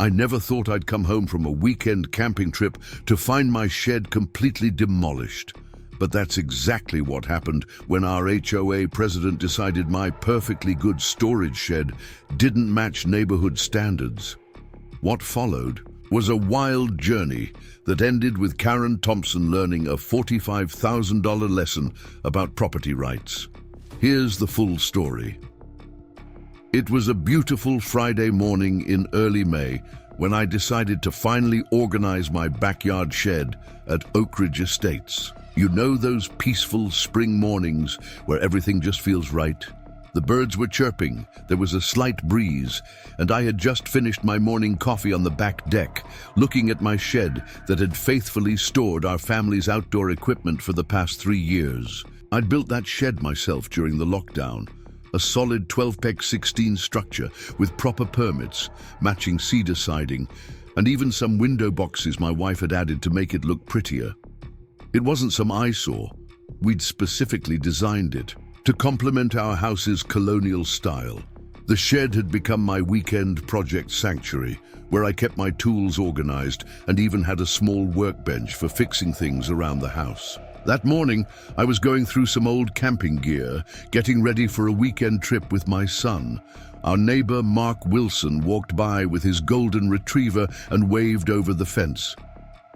I never thought I'd come home from a weekend camping trip to find my shed completely demolished. But that's exactly what happened when our HOA president decided my perfectly good storage shed didn't match neighborhood standards. What followed was a wild journey that ended with Karen Thompson learning a $45,000 lesson about property rights. Here's the full story. It was a beautiful Friday morning in early May when I decided to finally organize my backyard shed at Oak Ridge Estates. You know those peaceful spring mornings where everything just feels right? The birds were chirping, there was a slight breeze, and I had just finished my morning coffee on the back deck, looking at my shed that had faithfully stored our family's outdoor equipment for the past 3 years. I'd built that shed myself during the lockdown. A solid 12-peg-16 structure with proper permits, matching cedar siding, and even some window boxes my wife had added to make it look prettier. It wasn't some eyesore. We'd specifically designed it to complement our house's colonial style. The shed had become my weekend project sanctuary, where I kept my tools organized and even had a small workbench for fixing things around the house. That morning, I was going through some old camping gear, getting ready for a weekend trip with my son. Our neighbor, Mark Wilson, walked by with his golden retriever and waved over the fence.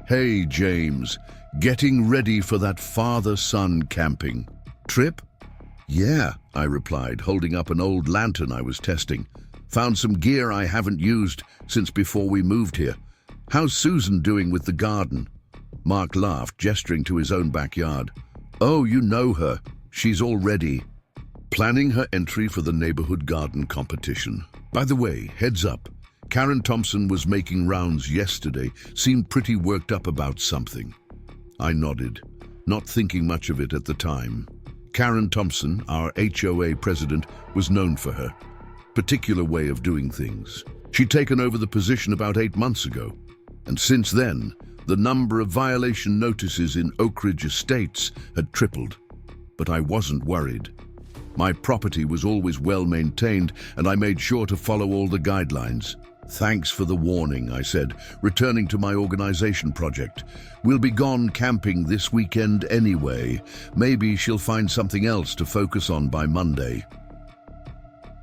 "Hey, James, getting ready for that father-son camping trip?" "Yeah," I replied, holding up an old lantern I was testing. "Found some gear I haven't used since before we moved here. How's Susan doing with the garden?" Mark laughed, gesturing to his own backyard. "Oh, you know her. She's already planning her entry for the neighborhood garden competition. By the way, heads up, Karen Thompson was making rounds yesterday, seemed pretty worked up about something." I nodded, not thinking much of it at the time. Karen Thompson, our HOA president, was known for her particular way of doing things. She'd taken over the position about 8 months ago, and since then, the number of violation notices in Oak Ridge Estates had tripled. But I wasn't worried. My property was always well maintained, and I made sure to follow all the guidelines. "Thanks for the warning," I said, returning to my organization project. "We'll be gone camping this weekend anyway. Maybe she'll find something else to focus on by Monday."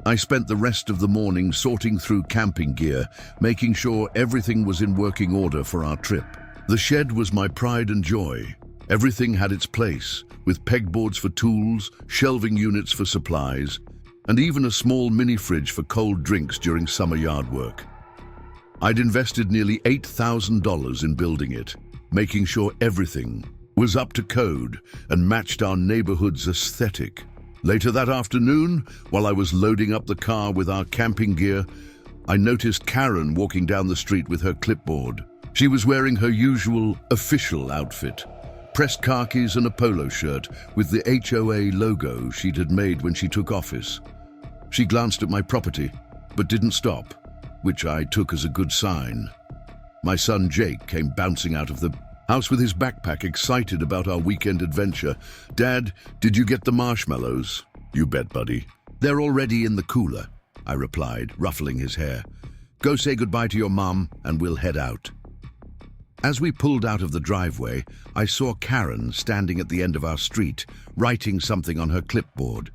I spent the rest of the morning sorting through camping gear, making sure everything was in working order for our trip. The shed was my pride and joy. Everything had its place, with pegboards for tools, shelving units for supplies, and even a small mini-fridge for cold drinks during summer yard work. I'd invested nearly $8,000 in building it, making sure everything was up to code and matched our neighborhood's aesthetic. Later that afternoon, while I was loading up the car with our camping gear, I noticed Karen walking down the street with her clipboard. She was wearing her usual official outfit, pressed khakis and a polo shirt with the HOA logo she'd had made when she took office. She glanced at my property, but didn't stop, which I took as a good sign. My son Jake came bouncing out of the house with his backpack, excited about our weekend adventure. "Dad, did you get the marshmallows?" "You bet, buddy. They're already in the cooler," I replied, ruffling his hair. "Go say goodbye to your mom, and we'll head out." As we pulled out of the driveway, I saw Karen standing at the end of our street, writing something on her clipboard.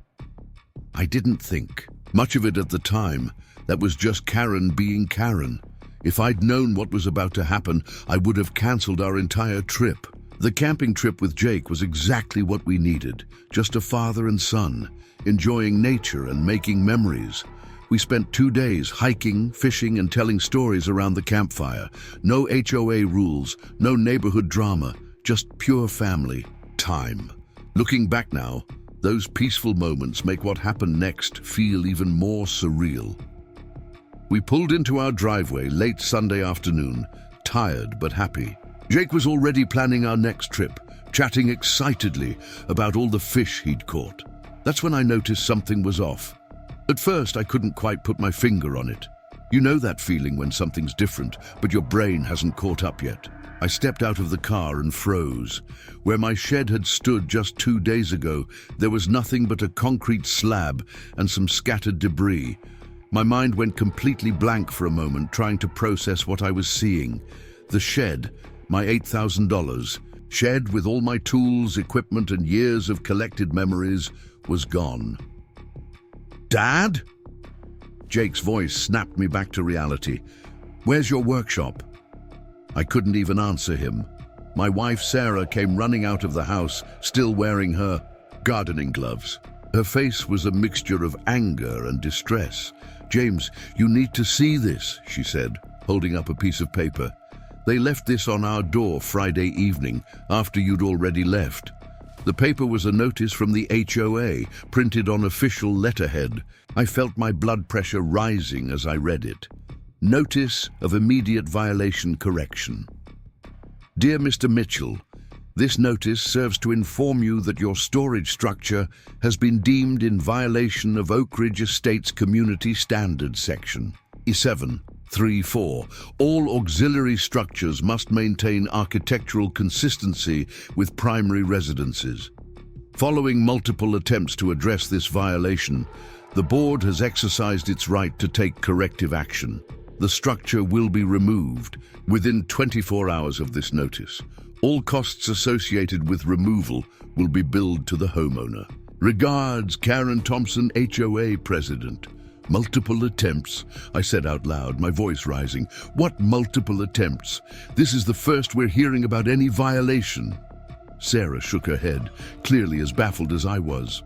I didn't think much of it at the time. That was just Karen being Karen. If I'd known what was about to happen, I would have cancelled our entire trip. The camping trip with Jake was exactly what we needed, just a father and son, enjoying nature and making memories. We spent 2 days hiking, fishing, and telling stories around the campfire. No HOA rules, no neighborhood drama, just pure family time. Looking back now, those peaceful moments make what happened next feel even more surreal. We pulled into our driveway late Sunday afternoon, tired but happy. Jake was already planning our next trip, chatting excitedly about all the fish he'd caught. That's when I noticed something was off. At first, I couldn't quite put my finger on it. You know that feeling when something's different, but your brain hasn't caught up yet. I stepped out of the car and froze. Where my shed had stood just 2 days ago, there was nothing but a concrete slab and some scattered debris. My mind went completely blank for a moment, trying to process what I was seeing. The shed, my $8,000, shed with all my tools, equipment, and years of collected memories, was gone. "Dad?" Jake's voice snapped me back to reality. "Where's your workshop?" I couldn't even answer him. My wife, Sarah, came running out of the house, still wearing her gardening gloves. Her face was a mixture of anger and distress. "James, you need to see this," she said, holding up a piece of paper. "They left this on our door Friday evening, after you'd already left." The paper was a notice from the HOA, printed on official letterhead. I felt my blood pressure rising as I read it. Notice of immediate violation correction. Dear Mr. Mitchell, this notice serves to inform you that your storage structure has been deemed in violation of Oak Ridge Estates Community Standards Section E734. All auxiliary structures must maintain architectural consistency with primary residences. Following multiple attempts to address this violation, the board has exercised its right to take corrective action. The structure will be removed within 24 hours of this notice. All costs associated with removal will be billed to the homeowner. Regards, Karen Thompson, HOA President. Multiple attempts, I said out loud, my voice rising. What multiple attempts? This is the first we're hearing about any violation. Sarah shook her head, clearly as baffled as I was.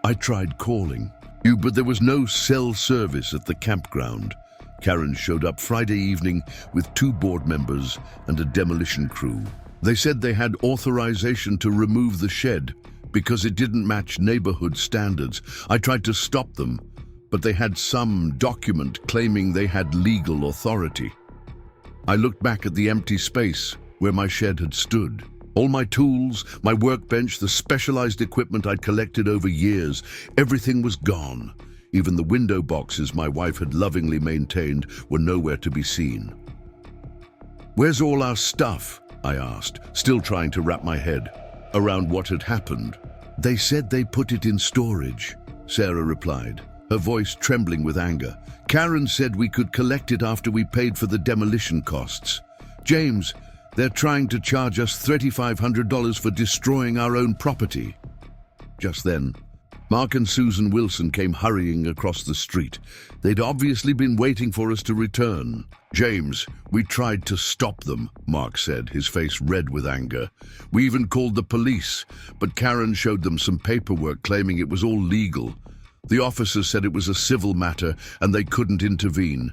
I tried calling you, but there was no cell service at the campground. Karen showed up Friday evening with 2 board members and a demolition crew. They said they had authorization to remove the shed because it didn't match neighborhood standards. I tried to stop them, but they had some document claiming they had legal authority. I looked back at the empty space where my shed had stood. All my tools, my workbench, the specialized equipment I'd collected over years, everything was gone. Even the window boxes my wife had lovingly maintained were nowhere to be seen. "Where's all our stuff?" I asked, still trying to wrap my head around what had happened. "They said they put it in storage," Sarah replied, her voice trembling with anger. "Karen said we could collect it after we paid for the demolition costs. James, they're trying to charge us $3,500 for destroying our own property." Just then, Mark and Susan Wilson came hurrying across the street. They'd obviously been waiting for us to return. "James, we tried to stop them," Mark said, his face red with anger. "We even called the police, but Karen showed them some paperwork claiming it was all legal. The officers said it was a civil matter and they couldn't intervene."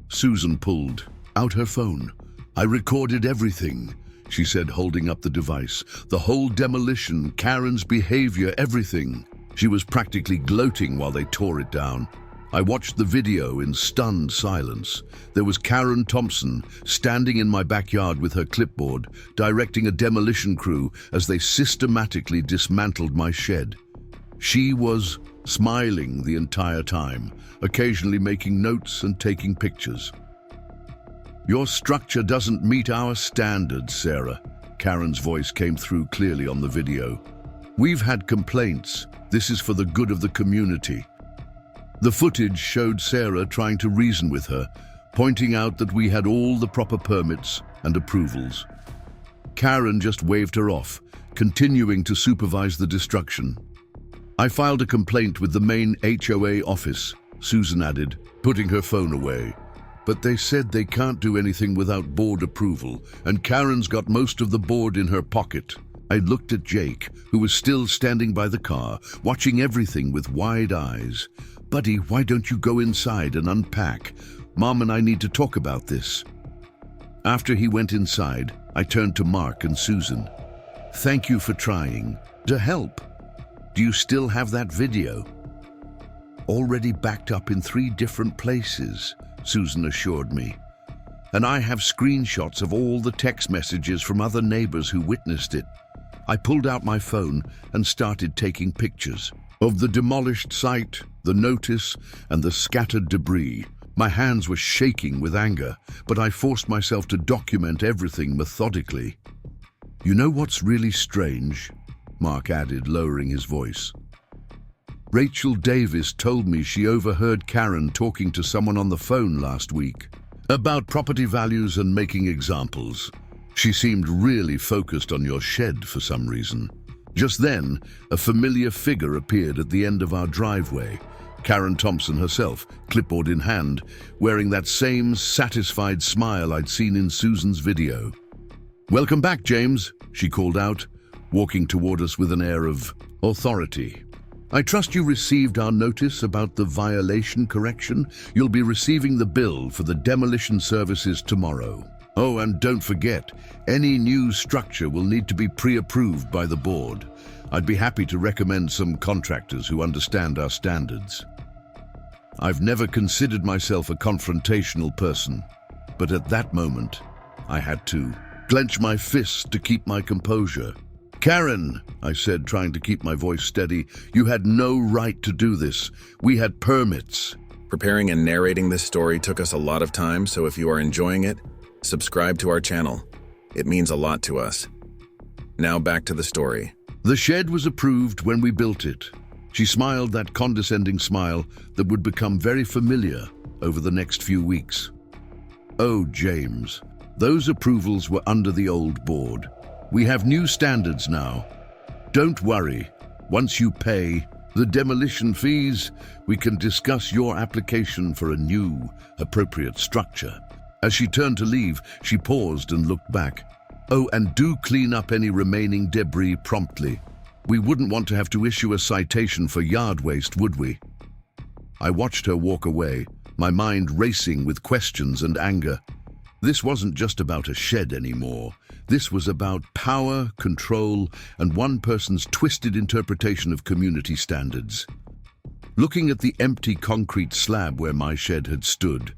Susan pulled out her phone. "I recorded everything," she said, holding up the device. "The whole demolition, Karen's behavior, everything." She was practically gloating while they tore it down. I watched the video in stunned silence. There was Karen Thompson standing in my backyard with her clipboard, directing a demolition crew as they systematically dismantled my shed. She was smiling the entire time, occasionally making notes and taking pictures. "Your structure doesn't meet our standards, Sarah." Karen's voice came through clearly on the video. "We've had complaints. This is for the good of the community." The footage showed Sarah trying to reason with her, pointing out that we had all the proper permits and approvals. Karen just waved her off, continuing to supervise the destruction. "I filed a complaint with the main HOA office," Susan added, putting her phone away. "But they said they can't do anything without board approval, and Karen's got most of the board in her pocket." I looked at Jake, who was still standing by the car, watching everything with wide eyes. "Buddy, why don't you go inside and unpack? Mom and I need to talk about this." After he went inside, I turned to Mark and Susan. "Thank you for trying to help. Do you still have that video?" "Already backed up in 3 different places," Susan assured me. "And I have screenshots of all the text messages from other neighbors who witnessed it." I pulled out my phone and started taking pictures of the demolished site, the notice, and the scattered debris. My hands were shaking with anger, but I forced myself to document everything methodically. "You know what's really strange?" Mark added, lowering his voice. Rachel Davis told me she overheard Karen talking to someone on the phone last week about property values and making examples. She seemed really focused on your shed for some reason. Just then, a familiar figure appeared at the end of our driveway. Karen Thompson herself, clipboard in hand, wearing that same satisfied smile I'd seen in Susan's video. "Welcome back, James," she called out, walking toward us with an air of authority. "I trust you received our notice about the violation correction. You'll be receiving the bill for the demolition services tomorrow. Oh, and don't forget, any new structure will need to be pre-approved by the board. I'd be happy to recommend some contractors who understand our standards." I've never considered myself a confrontational person, but at that moment, I had to clench my fists to keep my composure. "Karen," I said, trying to keep my voice steady, "you had no right to do this. We had permits." Preparing and narrating this story took us a lot of time, so if you are enjoying it, subscribe to our channel. It means a lot to us. Now back to the story. "The shed was approved when we built it." She smiled that condescending smile that would become very familiar over the next few weeks. "Oh, James, those approvals were under the old board. We have new standards now. Don't worry, once you pay the demolition fees, we can discuss your application for a new, appropriate structure." As she turned to leave, she paused and looked back. "Oh, and do clean up any remaining debris promptly. We wouldn't want to have to issue a citation for yard waste, would we?" I watched her walk away, my mind racing with questions and anger. This wasn't just about a shed anymore. This was about power, control, and one person's twisted interpretation of community standards. Looking at the empty concrete slab where my shed had stood,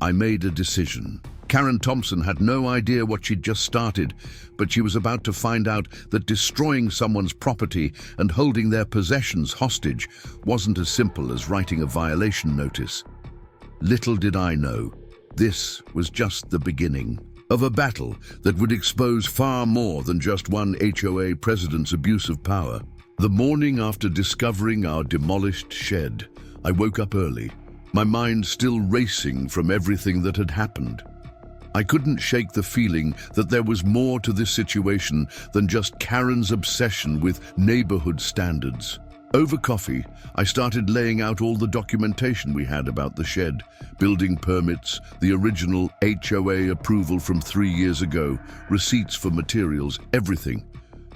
I made a decision. Karen Thompson had no idea what she'd just started, but she was about to find out that destroying someone's property and holding their possessions hostage wasn't as simple as writing a violation notice. Little did I know, this was just the beginning of a battle that would expose far more than just one HOA president's abuse of power. The morning after discovering our demolished shed, I woke up early, my mind still racing from everything that had happened. I couldn't shake the feeling that there was more to this situation than just Karen's obsession with neighborhood standards. Over coffee, I started laying out all the documentation we had about the shed, building permits, the original HOA approval from 3 years ago, receipts for materials, everything.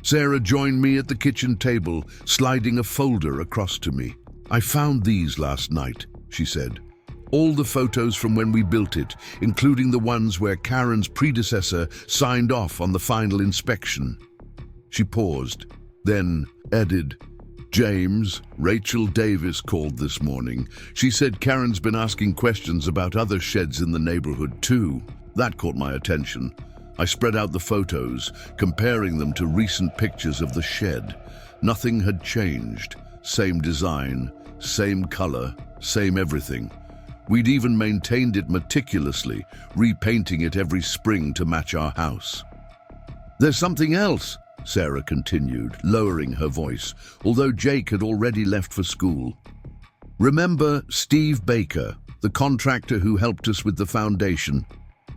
Sarah joined me at the kitchen table, sliding a folder across to me. "I found these last night," she said. "All the photos from when we built it, including the ones where Karen's predecessor signed off on the final inspection." She paused, then added, "James, Rachel Davis called this morning. She said Karen's been asking questions about other sheds in the neighborhood too." That caught my attention. I spread out the photos, comparing them to recent pictures of the shed. Nothing had changed. Same design, same color, same everything. We'd even maintained it meticulously, repainting it every spring to match our house. "There's something else," Sarah continued, lowering her voice, although Jake had already left for school. "Remember Steve Baker, the contractor who helped us with the foundation?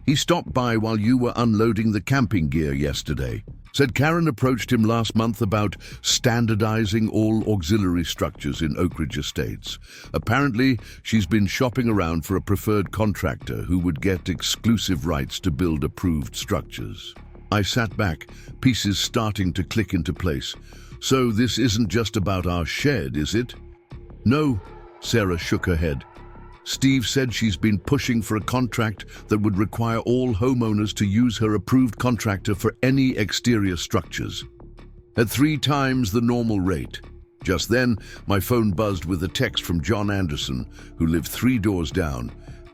He stopped by while you were unloading the camping gear yesterday. Said Karen approached him last month about standardizing all auxiliary structures in Oak Ridge Estates. Apparently, she's been shopping around for a preferred contractor who would get exclusive rights to build approved structures." I sat back, pieces starting to click into place. "So this isn't just about our shed, is it?" "No," Sarah shook her head. "Steve said she's been pushing for a contract that would require all homeowners to use her approved contractor for any exterior structures, at 3 times the normal rate." Just then, my phone buzzed with a text from John Anderson, who lived 3 doors down.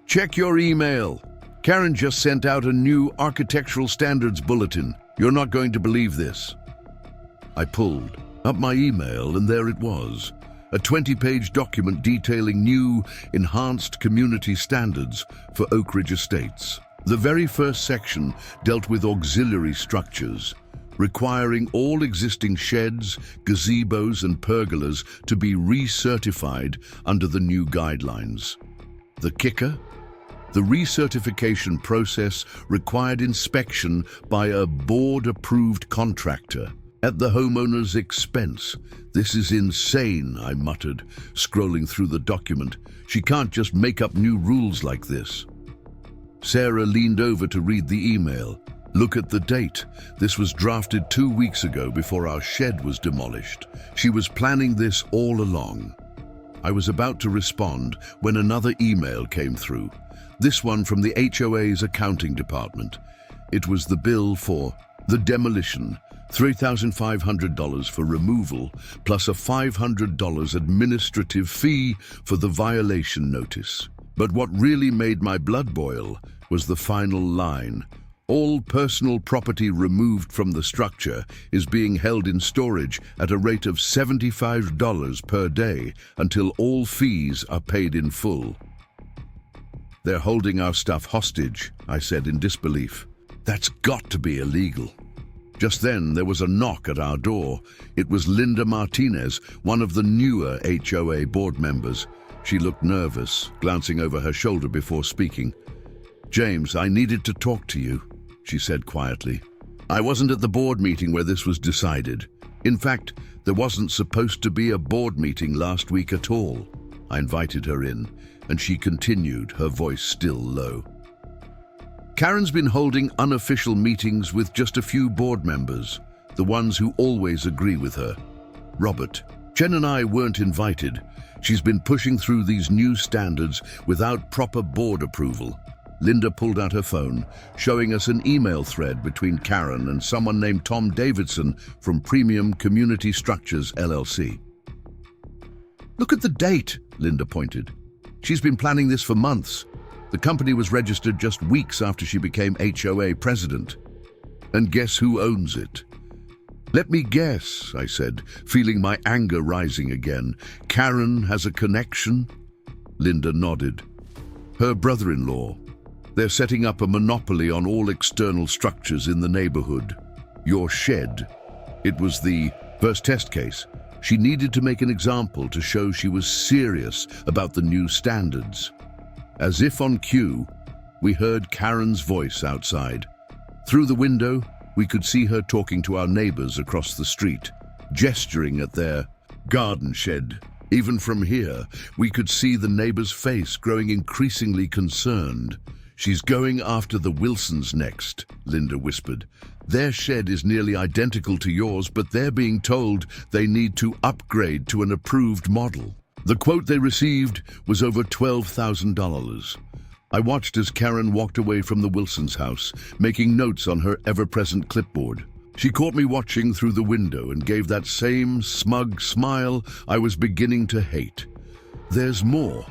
"Check your email. Karen just sent out a new architectural standards bulletin. You're not going to believe this." I pulled up my email, and there it was. A 20-page document detailing new, enhanced community standards for Oak Ridge Estates. The very first section dealt with auxiliary structures. requiring all existing sheds, gazebos and pergolas to be recertified under the new guidelines. The kicker? The recertification process required inspection by a board-approved contractor at the homeowner's expense. "This is insane," I muttered, scrolling through the document. "She can't just make up new rules like this." Sarah leaned over to read the email. "Look at the date. This was drafted 2 weeks ago before our shed was demolished. She was planning this all along." I was about to respond when another email came through. This one from the HOA's accounting department. It was the bill for the demolition, $3,500 for removal, plus a $500 administrative fee for the violation notice. But what really made my blood boil was the final line. "All personal property removed from the structure is being held in storage at a rate of $75 per day until all fees are paid in full." "They're holding our stuff hostage," I said in disbelief. "That's got to be illegal." Just then, there was a knock at our door. It was Linda Martinez, one of the newer HOA board members. She looked nervous, glancing over her shoulder before speaking. "James, I needed to talk to you," she said quietly. "I wasn't at the board meeting where this was decided. In fact, there wasn't supposed to be a board meeting last week at all." I invited her in, and she continued, her voice still low. "Karen's been holding unofficial meetings with just a few board members, the ones who always agree with her. Robert, Jen and I weren't invited. She's been pushing through these new standards without proper board approval." Linda pulled out her phone, showing us an email thread between Karen and someone named Tom Davidson from Premium Community Structures, LLC. "Look at the date," Linda pointed. "She's been planning this for months. The company was registered just weeks after she became HOA president. And guess who owns it?" "Let me guess," I said, feeling my anger rising again. "Karen has a connection?" Linda nodded. "Her brother-in-law. They're setting up a monopoly on all external structures in the neighborhood. Your shed. It was the first test case. She needed to make an example to show she was serious about the new standards." As if on cue, we heard Karen's voice outside. Through the window, we could see her talking to our neighbors across the street, gesturing at their garden shed. Even from here, we could see the neighbor's face growing increasingly concerned. "She's going after the Wilsons next," Linda whispered. "Their shed is nearly identical to yours, but they're being told they need to upgrade to an approved model." The quote they received was over $12,000. I watched as Karen walked away from the Wilsons' house, making notes on her ever-present clipboard. She caught me watching through the window and gave that same smug smile I was beginning to hate. "There's more,"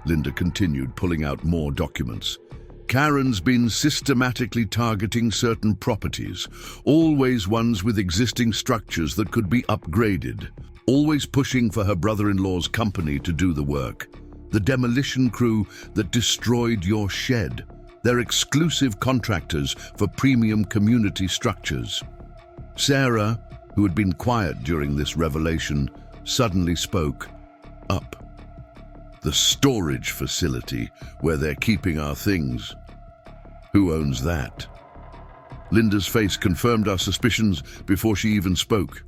Linda continued, pulling out more documents. "Karen's been systematically targeting certain properties, always ones with existing structures that could be upgraded. Always pushing for her brother-in-law's company to do the work. The demolition crew that destroyed your shed. They're exclusive contractors for Premium Community Structures." Sarah, who had been quiet during this revelation, suddenly spoke up. "The storage facility where they're keeping our things. Who owns that?" Linda's face confirmed our suspicions before she even spoke.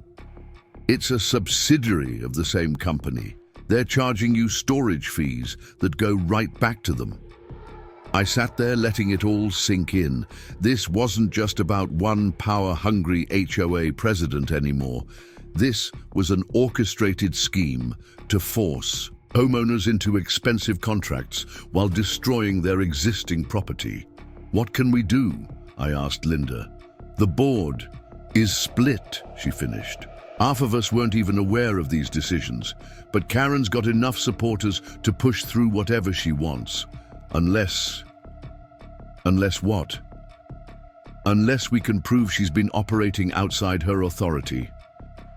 "It's a subsidiary of the same company. They're charging you storage fees that go right back to them." I sat there letting it all sink in. This wasn't just about one power-hungry HOA president anymore. This was an orchestrated scheme to force homeowners into expensive contracts while destroying their existing property. "What can we do?" I asked Linda. "The board is split," she finished. "Half of us weren't even aware of these decisions, but Karen's got enough supporters to push through whatever she wants. Unless what? Unless we can prove she's been operating outside her authority,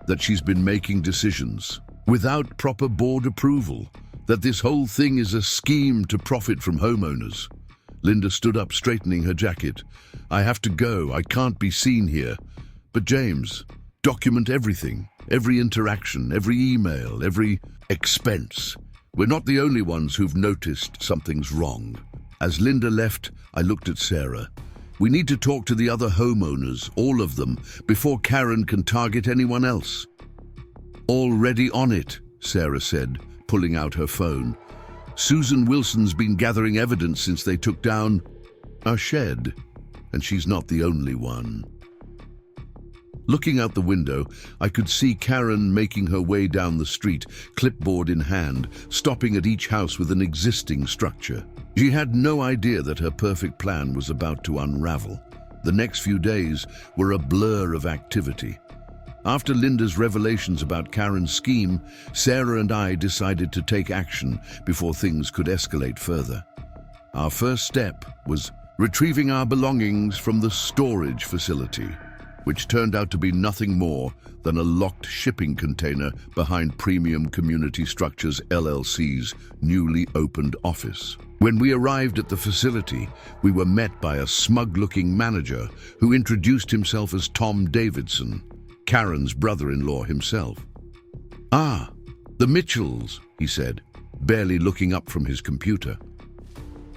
that she's been making decisions without proper board approval, that this whole thing is a scheme to profit from homeowners." Linda stood up, straightening her jacket. "I have to go. I can't be seen here. But James, document everything, every interaction, every email, every expense. We're not the only ones who've noticed something's wrong. As Linda left, I looked at Sarah. We need to talk to the other homeowners, all of them, before Karen can target anyone else. Already on it, Sarah said, pulling out her phone. Susan Wilson's been gathering evidence since they took down our shed, and she's not the only one. Looking out the window, I could see Karen making her way down the street, clipboard in hand, stopping at each house with an existing structure. She had no idea that her perfect plan was about to unravel. The next few days were a blur of activity. After Linda's revelations about Karen's scheme, Sarah and I decided to take action before things could escalate further. Our first step was retrieving our belongings from the storage facility, which turned out to be nothing more than a locked shipping container behind Premium Community Structures LLC's newly opened office. When we arrived at the facility, we were met by a smug-looking manager who introduced himself as Tom Davidson, Karen's brother-in-law himself. "Ah, the Mitchells," he said, barely looking up from his computer.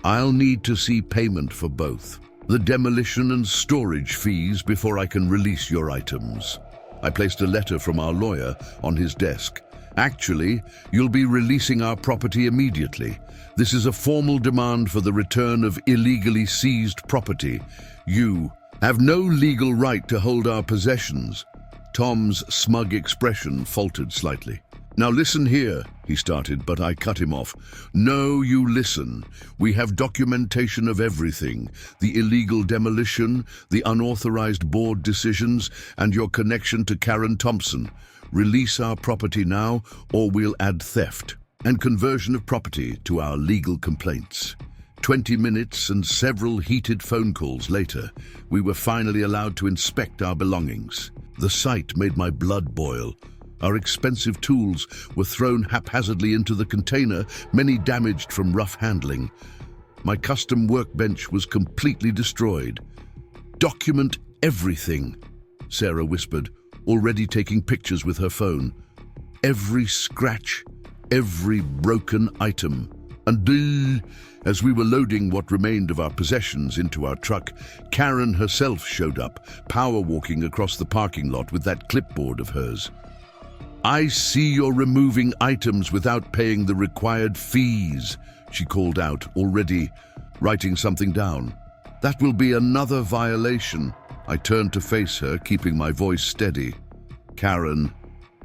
"I'll need to see payment for both. The demolition and storage fees before I can release your items." I placed a letter from our lawyer on his desk. "Actually, you'll be releasing our property immediately. This is a formal demand for the return of illegally seized property. You have no legal right to hold our possessions." Tom's smug expression faltered slightly. "Now listen here," he started, but I cut him off. "No, you listen. We have documentation of everything. The illegal demolition, the unauthorized board decisions, and your connection to Karen Thompson. Release our property now, or we'll add theft and conversion of property to our legal complaints." 20 minutes and several heated phone calls later, we were finally allowed to inspect our belongings. The sight made my blood boil. Our expensive tools were thrown haphazardly into the container, many damaged from rough handling. My custom workbench was completely destroyed. "Document everything," Sarah whispered, already taking pictures with her phone. "Every scratch, every broken item." And as we were loading what remained of our possessions into our truck, Karen herself showed up, power walking across the parking lot with that clipboard of hers. "I see you're removing items without paying the required fees," she called out, already writing something down. "That will be another violation." I turned to face her, keeping my voice steady. "Karen,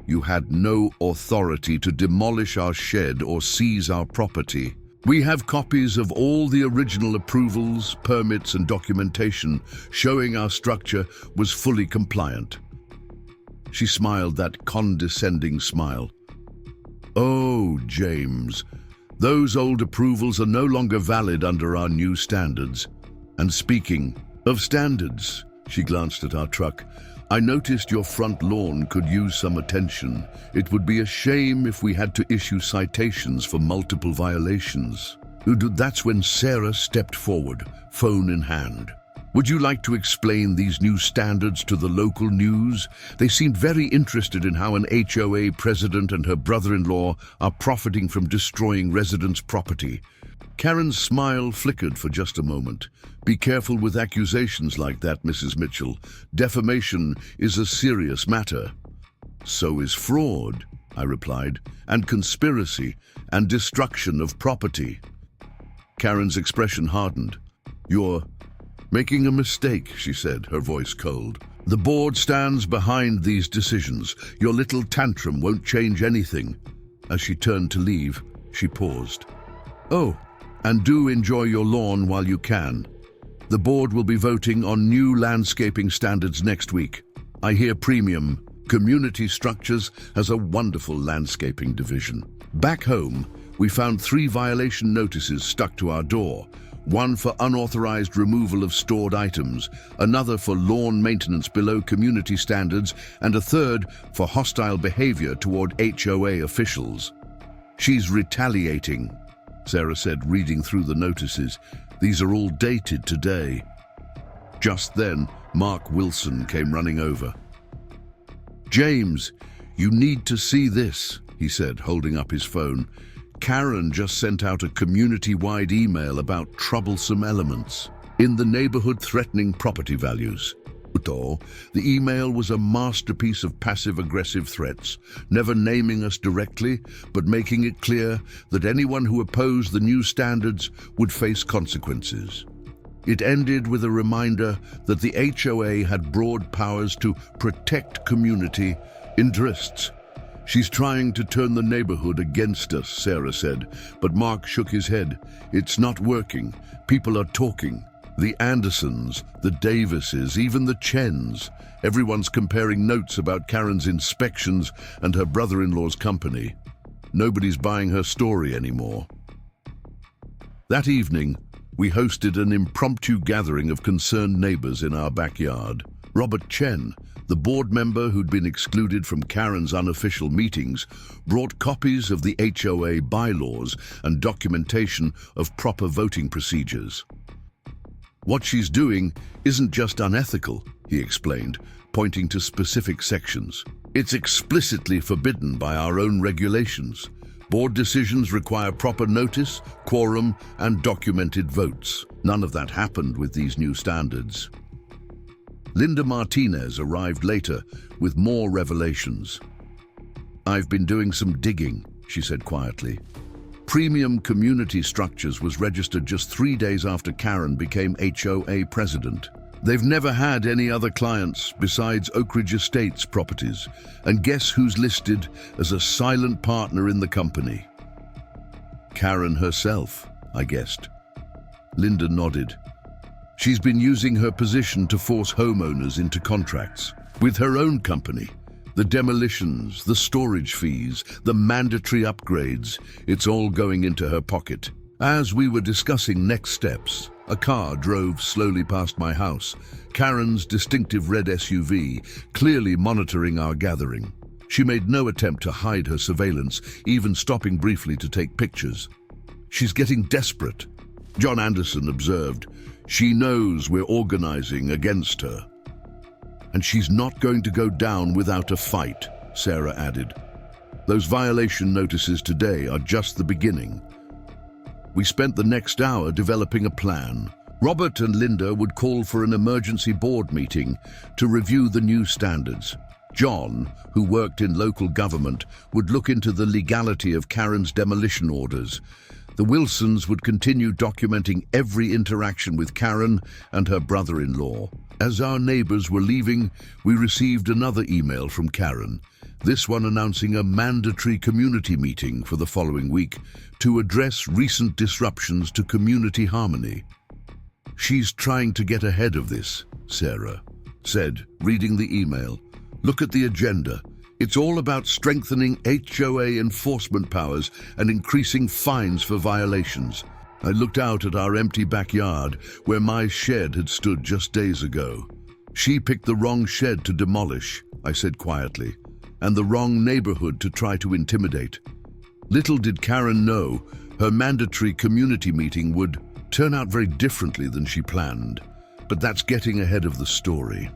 you had no authority to demolish our shed or seize our property. We have copies of all the original approvals, permits, and documentation showing our structure was fully compliant." She smiled that condescending smile. "Oh, James, those old approvals are no longer valid under our new standards. And speaking of standards," she glanced at our truck, "I noticed your front lawn could use some attention. It would be a shame if we had to issue citations for multiple violations." That's when Sarah stepped forward, phone in hand. "Would you like to explain these new standards to the local news? They seemed very interested in how an HOA president and her brother-in-law are profiting from destroying residents' property." Karen's smile flickered for just a moment. "Be careful with accusations like that, Mrs. Mitchell. Defamation is a serious matter." "So is fraud," I replied, "and conspiracy and destruction of property." Karen's expression hardened. "You're making a mistake," she said, her voice cold. "The board stands behind these decisions. Your little tantrum won't change anything." As she turned to leave, she paused. "Oh, and do enjoy your lawn while you can. The board will be voting on new landscaping standards next week. I hear Premium Community Structures has a wonderful landscaping division." Back home, we found 3 violation notices stuck to our door. One for unauthorized removal of stored items, another for lawn maintenance below community standards, and a third for hostile behavior toward HOA officials. "She's retaliating," Sarah said, reading through the notices. "These are all dated today." Just then, Mark Wilson came running over. "James, you need to see this," he said, holding up his phone. "Karen just sent out a community-wide email about troublesome elements in the neighborhood threatening property values." The email was a masterpiece of passive-aggressive threats, never naming us directly, but making it clear that anyone who opposed the new standards would face consequences. It ended with a reminder that the HOA had broad powers to protect community interests. "She's trying to turn the neighborhood against us," Sarah said, but Mark shook his head. "It's not working. People are talking. The Andersons, the Davises, even the Chens. Everyone's comparing notes about Karen's inspections and her brother-in-law's company. Nobody's buying her story anymore." That evening, we hosted an impromptu gathering of concerned neighbors in our backyard. Robert Chen, the board member who'd been excluded from Karen's unofficial meetings, brought copies of the HOA bylaws and documentation of proper voting procedures. "What she's doing isn't just unethical," he explained, pointing to specific sections. "It's explicitly forbidden by our own regulations. Board decisions require proper notice, quorum, and documented votes. None of that happened with these new standards." Linda Martinez arrived later with more revelations. "I've been doing some digging," she said quietly. Premium Community Structures was registered just 3 days after Karen became HOA president. They've never had any other clients besides Oak Ridge Estates properties. And guess who's listed as a silent partner in the company? Karen herself, I guessed. Linda nodded. She's been using her position to force homeowners into contracts with her own company. The demolitions, the storage fees, the mandatory upgrades, it's all going into her pocket. As we were discussing next steps, a car drove slowly past my house, Karen's distinctive red SUV, clearly monitoring our gathering. She made no attempt to hide her surveillance, even stopping briefly to take pictures. "She's getting desperate," John Anderson observed. "She knows we're organizing against her. And she's not going to go down without a fight," Sarah added. "Those violation notices today are just the beginning." We spent the next hour developing a plan. Robert and Linda would call for an emergency board meeting to review the new standards. John, who worked in local government, would look into the legality of Karen's demolition orders. The Wilsons would continue documenting every interaction with Karen and her brother-in-law. As our neighbors were leaving, we received another email from Karen, this one announcing a mandatory community meeting for the following week to address recent disruptions to community harmony. "She's trying to get ahead of this," Sarah said, reading the email. "Look at the agenda. It's all about strengthening HOA enforcement powers and increasing fines for violations." I looked out at our empty backyard where my shed had stood just days ago. "She picked the wrong shed to demolish," I said quietly, "and the wrong neighborhood to try to intimidate." Little did Karen know her mandatory community meeting would turn out very differently than she planned. But that's getting ahead of the story.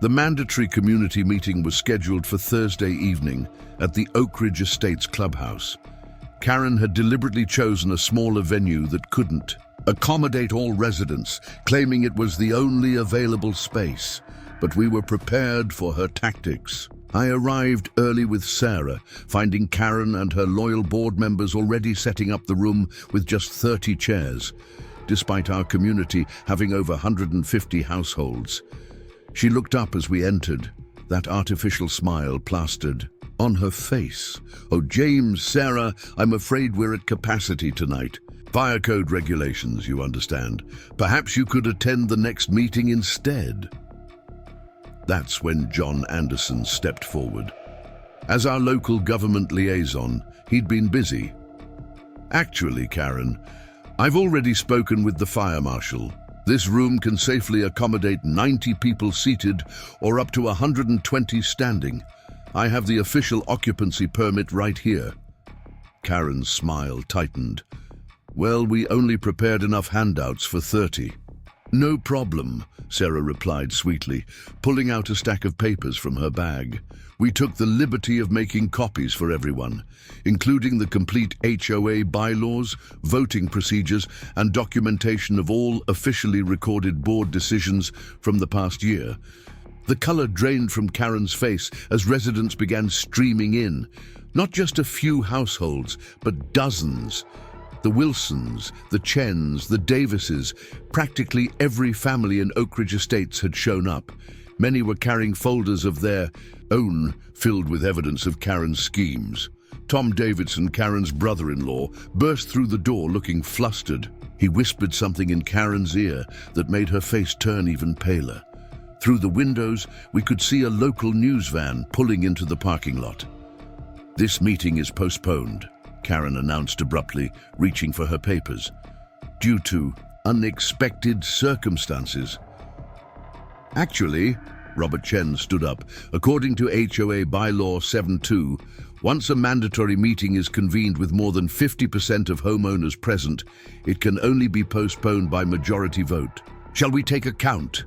The mandatory community meeting was scheduled for Thursday evening at the Oak Ridge Estates clubhouse. Karen had deliberately chosen a smaller venue that couldn't accommodate all residents, claiming it was the only available space. But we were prepared for her tactics. I arrived early with Sarah, finding Karen and her loyal board members already setting up the room with just 30 chairs, despite our community having over 150 households. She looked up as we entered, that artificial smile plastered on her face. "Oh, James, Sarah, I'm afraid we're at capacity tonight. Fire code regulations, you understand. Perhaps you could attend the next meeting instead." That's when John Anderson stepped forward. As our local government liaison, he'd been busy. "Actually, Karen, I've already spoken with the fire marshal. This room can safely accommodate 90 people seated or up to 120 standing. I have the official occupancy permit right here." Karen's smile tightened. "Well, we only prepared enough handouts for 30. No problem, Sarah replied sweetly, pulling out a stack of papers from her bag. We took the liberty of making copies for everyone, including the complete HOA bylaws, voting procedures, and documentation of all officially recorded board decisions from the past year. The color drained from Karen's face as residents began streaming in. Not just a few households, but dozens. The Wilsons, the Chens, the Davises, practically every family in Oak Ridge Estates had shown up. Many were carrying folders of their own filled with evidence of Karen's schemes. Tom Davidson, Karen's brother-in-law, burst through the door looking flustered. He whispered something in Karen's ear that made her face turn even paler. Through the windows, we could see a local news van pulling into the parking lot. "This meeting is postponed," Karen announced abruptly, reaching for her papers, "due to unexpected circumstances." "Actually," Robert Chen stood up, "according to HOA Bylaw 7.2, once a mandatory meeting is convened with more than 50% of homeowners present, it can only be postponed by majority vote. Shall we take a count?"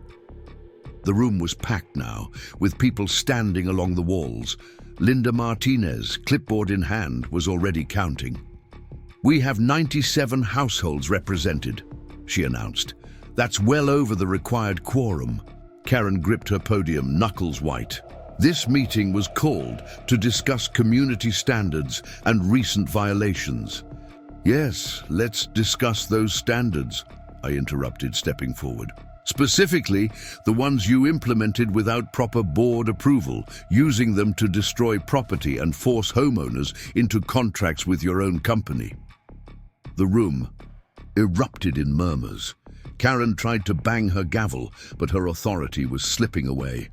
The room was packed now, with people standing along the walls. Linda Martinez, clipboard in hand, was already counting. "We have 97 households represented," she announced. "That's well over the required quorum." Karen gripped her podium, knuckles white. "This meeting was called to discuss community standards and recent violations." "Yes, let's discuss those standards," I interrupted, stepping forward. "Specifically, the ones you implemented without proper board approval, using them to destroy property and force homeowners into contracts with your own company." The room erupted in murmurs. Karen tried to bang her gavel, but her authority was slipping away.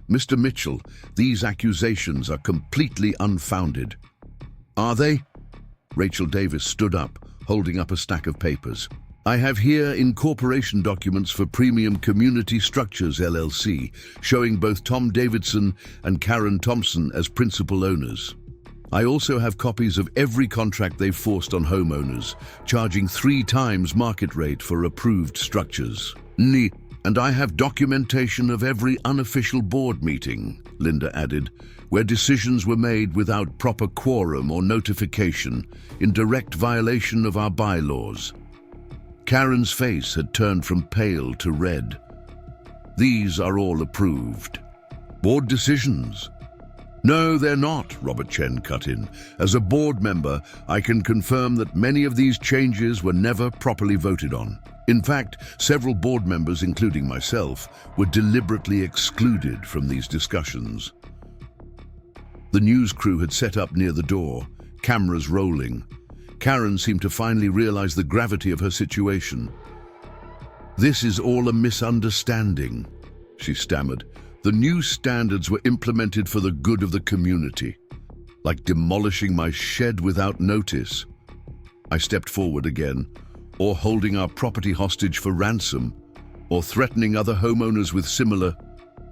"Mr. Mitchell, these accusations are completely unfounded." "Are they?" Rachel Davis stood up, holding up a stack of papers. "I have here incorporation documents for Premium Community Structures LLC, showing both Tom Davidson and Karen Thompson as principal owners. I also have copies of every contract they've forced on homeowners, charging 3 times market rate for approved structures. And I have documentation of every unofficial board meeting," Linda added, "where decisions were made without proper quorum or notification, in direct violation of our bylaws." Karen's face had turned from pale to red. "These are all approved. Board decisions." "No, they're not," Robert Chen cut in. "As a board member, I can confirm that many of these changes were never properly voted on. In fact, several board members, including myself, were deliberately excluded from these discussions." The news crew had set up near the door, cameras rolling. Karen seemed to finally realize the gravity of her situation. "This is all a misunderstanding," she stammered. "The new standards were implemented for the good of the community, like demolishing my shed without notice." I stepped forward again. "Or holding our property hostage for ransom, or threatening other homeowners with similar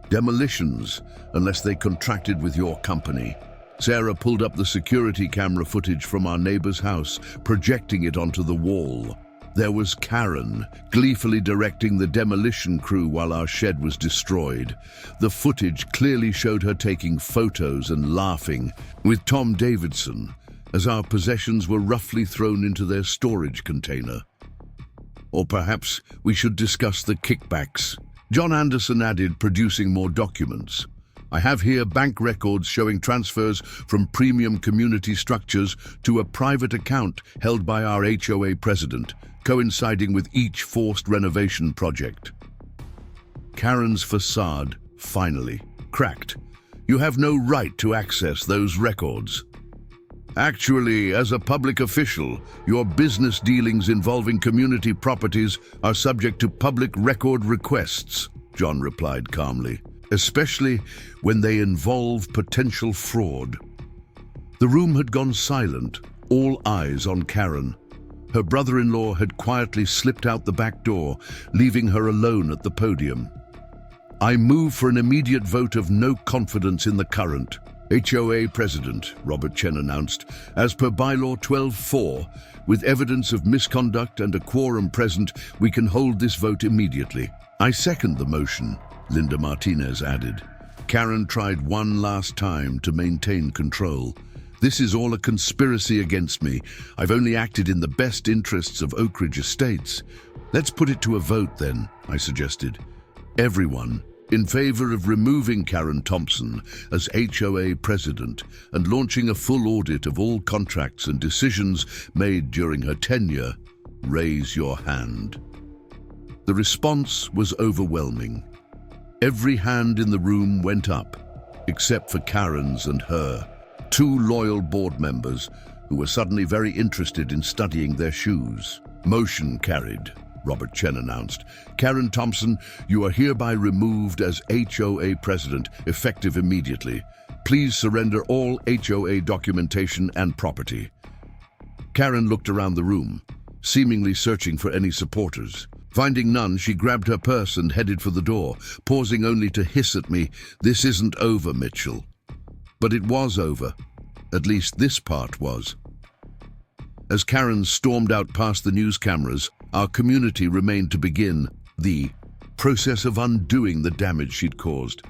demolitions, unless they contracted with your company." Sarah pulled up the security camera footage from our neighbor's house, projecting it onto the wall. There was Karen, gleefully directing the demolition crew while our shed was destroyed. The footage clearly showed her taking photos and laughing with Tom Davidson as our possessions were roughly thrown into their storage container. "Or perhaps we should discuss the kickbacks," John Anderson added, producing more documents. "I have here bank records showing transfers from Premium Community Structures to a private account held by our HOA president, coinciding with each forced renovation project." Karen's facade finally cracked. "You have no right to access those records." "Actually, as a public official, your business dealings involving community properties are subject to public record requests," John replied calmly, "especially when they involve potential fraud." The room had gone silent, all eyes on Karen. Her brother-in-law had quietly slipped out the back door, leaving her alone at the podium. "I move for an immediate vote of no confidence in the current," HOA President, Robert Chen announced, as per Bylaw 12.4, with evidence of misconduct and a quorum present, we can hold this vote immediately. I second the motion, Linda Martinez added. Karen tried one last time to maintain control. This is all a conspiracy against me. I've only acted in the best interests of Oak Ridge Estates. Let's put it to a vote then, I suggested. Everyone in favor of removing Karen Thompson as HOA president and launching a full audit of all contracts and decisions made during her tenure, raise your hand. The response was overwhelming. Every hand in the room went up, except for Karen's and her, two loyal board members who were suddenly very interested in studying their shoes. Motion carried, Robert Chen announced. Karen Thompson, you are hereby removed as HOA president, effective immediately. Please surrender all HOA documentation and property. Karen looked around the room, seemingly searching for any supporters. Finding none, she grabbed her purse and headed for the door, pausing only to hiss at me, "This isn't over, Mitchell." But it was over. At least this part was. As Karen stormed out past the news cameras, our community remained to begin the process of undoing the damage she'd caused.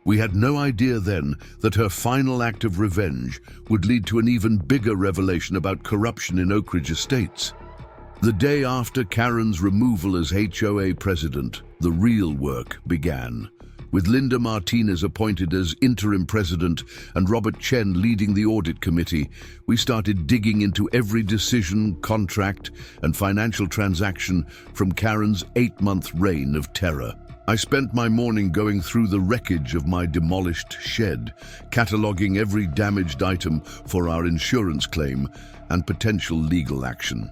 We had no idea then that her final act of revenge would lead to an even bigger revelation about corruption in Oak Ridge Estates. The day after Karen's removal as HOA president, the real work began. With Linda Martinez appointed as interim president and Robert Chen leading the audit committee, we started digging into every decision, contract, and financial transaction from Karen's 8-month reign of terror. I spent my morning going through the wreckage of my demolished shed, cataloging every damaged item for our insurance claim and potential legal action.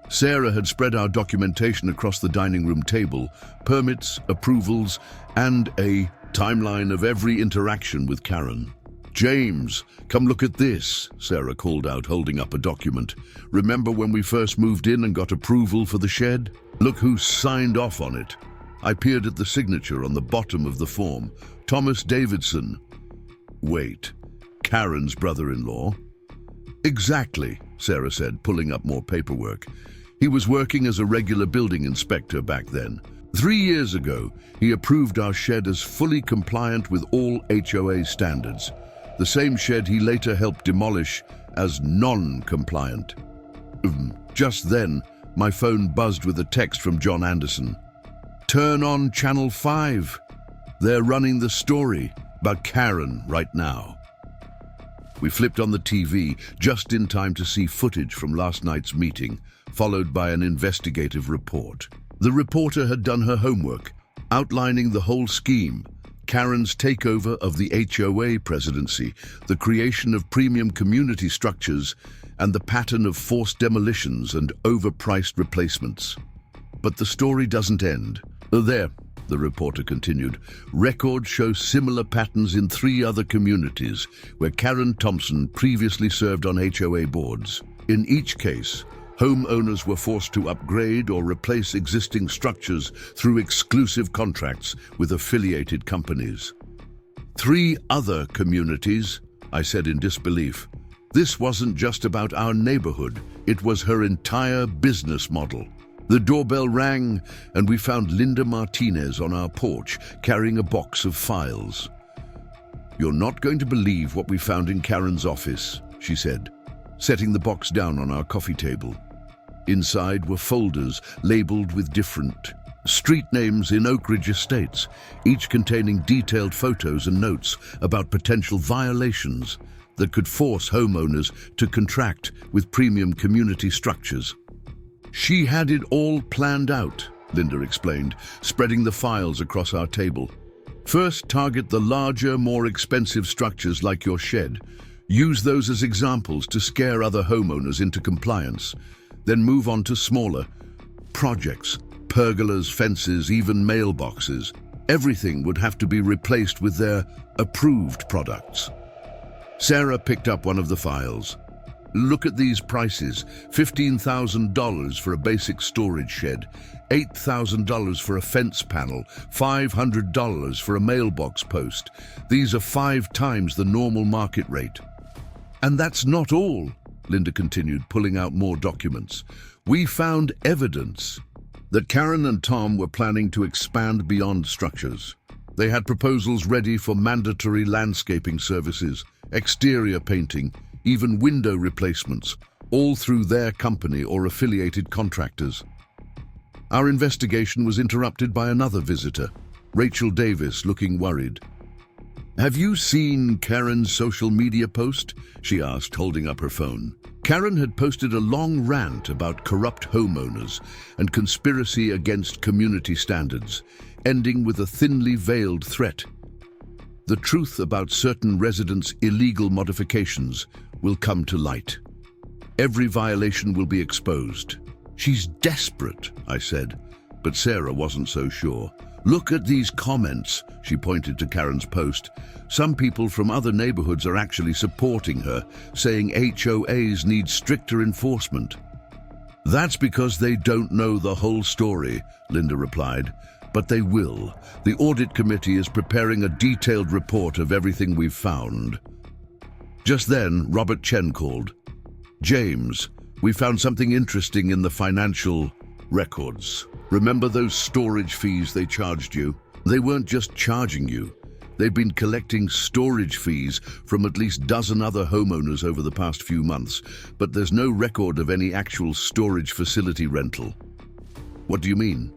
Sarah had spread our documentation across the dining room table, permits, approvals, and a timeline of every interaction with Karen. "James, come look at this," Sarah called out, holding up a document. "Remember when we first moved in and got approval for the shed? Look who signed off on it." I peered at the signature on the bottom of the form. Thomas Davidson. Wait, Karen's brother-in-law? "Exactly," Sarah said, pulling up more paperwork. "He was working as a regular building inspector back then. 3 years ago, he approved our shed as fully compliant with all HOA standards. The same shed he later helped demolish as non-compliant." Just then, my phone buzzed with a text from John Anderson. "Turn on Channel 5. They're running the story about Karen right now." We flipped on the TV just in time to see footage from last night's meeting, followed by an investigative report. The reporter had done her homework, outlining the whole scheme: Karen's takeover of the HOA presidency, the creation of premium community structures, and the pattern of forced demolitions and overpriced replacements. But the story doesn't end. There, the reporter continued, records show similar patterns in 3 other communities where Karen Thompson previously served on HOA boards. In each case, homeowners were forced to upgrade or replace existing structures through exclusive contracts with affiliated companies. 3 other communities, I said in disbelief. This wasn't just about our neighborhood, it was her entire business model. The doorbell rang, and we found Linda Martinez on our porch, carrying a box of files. "You're not going to believe what we found in Karen's office," she said, setting the box down on our coffee table. Inside were folders labeled with different street names in Oak Ridge Estates, each containing detailed photos and notes about potential violations that could force homeowners to contract with premium community structures. "She had it all planned out," Linda explained, spreading the files across our table. "First, target the larger, more expensive structures like your shed. Use those as examples to scare other homeowners into compliance. Then move on to smaller projects, pergolas, fences, even mailboxes. Everything would have to be replaced with their approved products." Sarah picked up one of the files. Look at these prices. $15,000 for a basic storage shed, $8,000 for a fence panel, $500 for a mailbox post. These are 5 times the normal market rate. And that's not all, Linda continued, pulling out more documents. We found evidence that Karen and Tom were planning to expand beyond structures. They had proposals ready for mandatory landscaping services, exterior painting, even window replacements, all through their company or affiliated contractors. Our investigation was interrupted by another visitor, Rachel Davis, looking worried. Have you seen Karen's social media post? She asked, holding up her phone. Karen had posted a long rant about corrupt homeowners and conspiracy against community standards, ending with a thinly veiled threat. The truth about certain residents' illegal modifications will come to light. Every violation will be exposed. She's desperate, I said, but Sarah wasn't so sure. Look at these comments, she pointed to Karen's post. Some people from other neighborhoods are actually supporting her, saying HOAs need stricter enforcement. That's because they don't know the whole story, Linda replied. But they will. The audit committee is preparing a detailed report of everything we've found. Just then, Robert Chen called. James, we found something interesting in the financial records. Remember those storage fees they charged you? They weren't just charging you. They've been collecting storage fees from at least a dozen other homeowners over the past few months, but there's no record of any actual storage facility rental. What do you mean?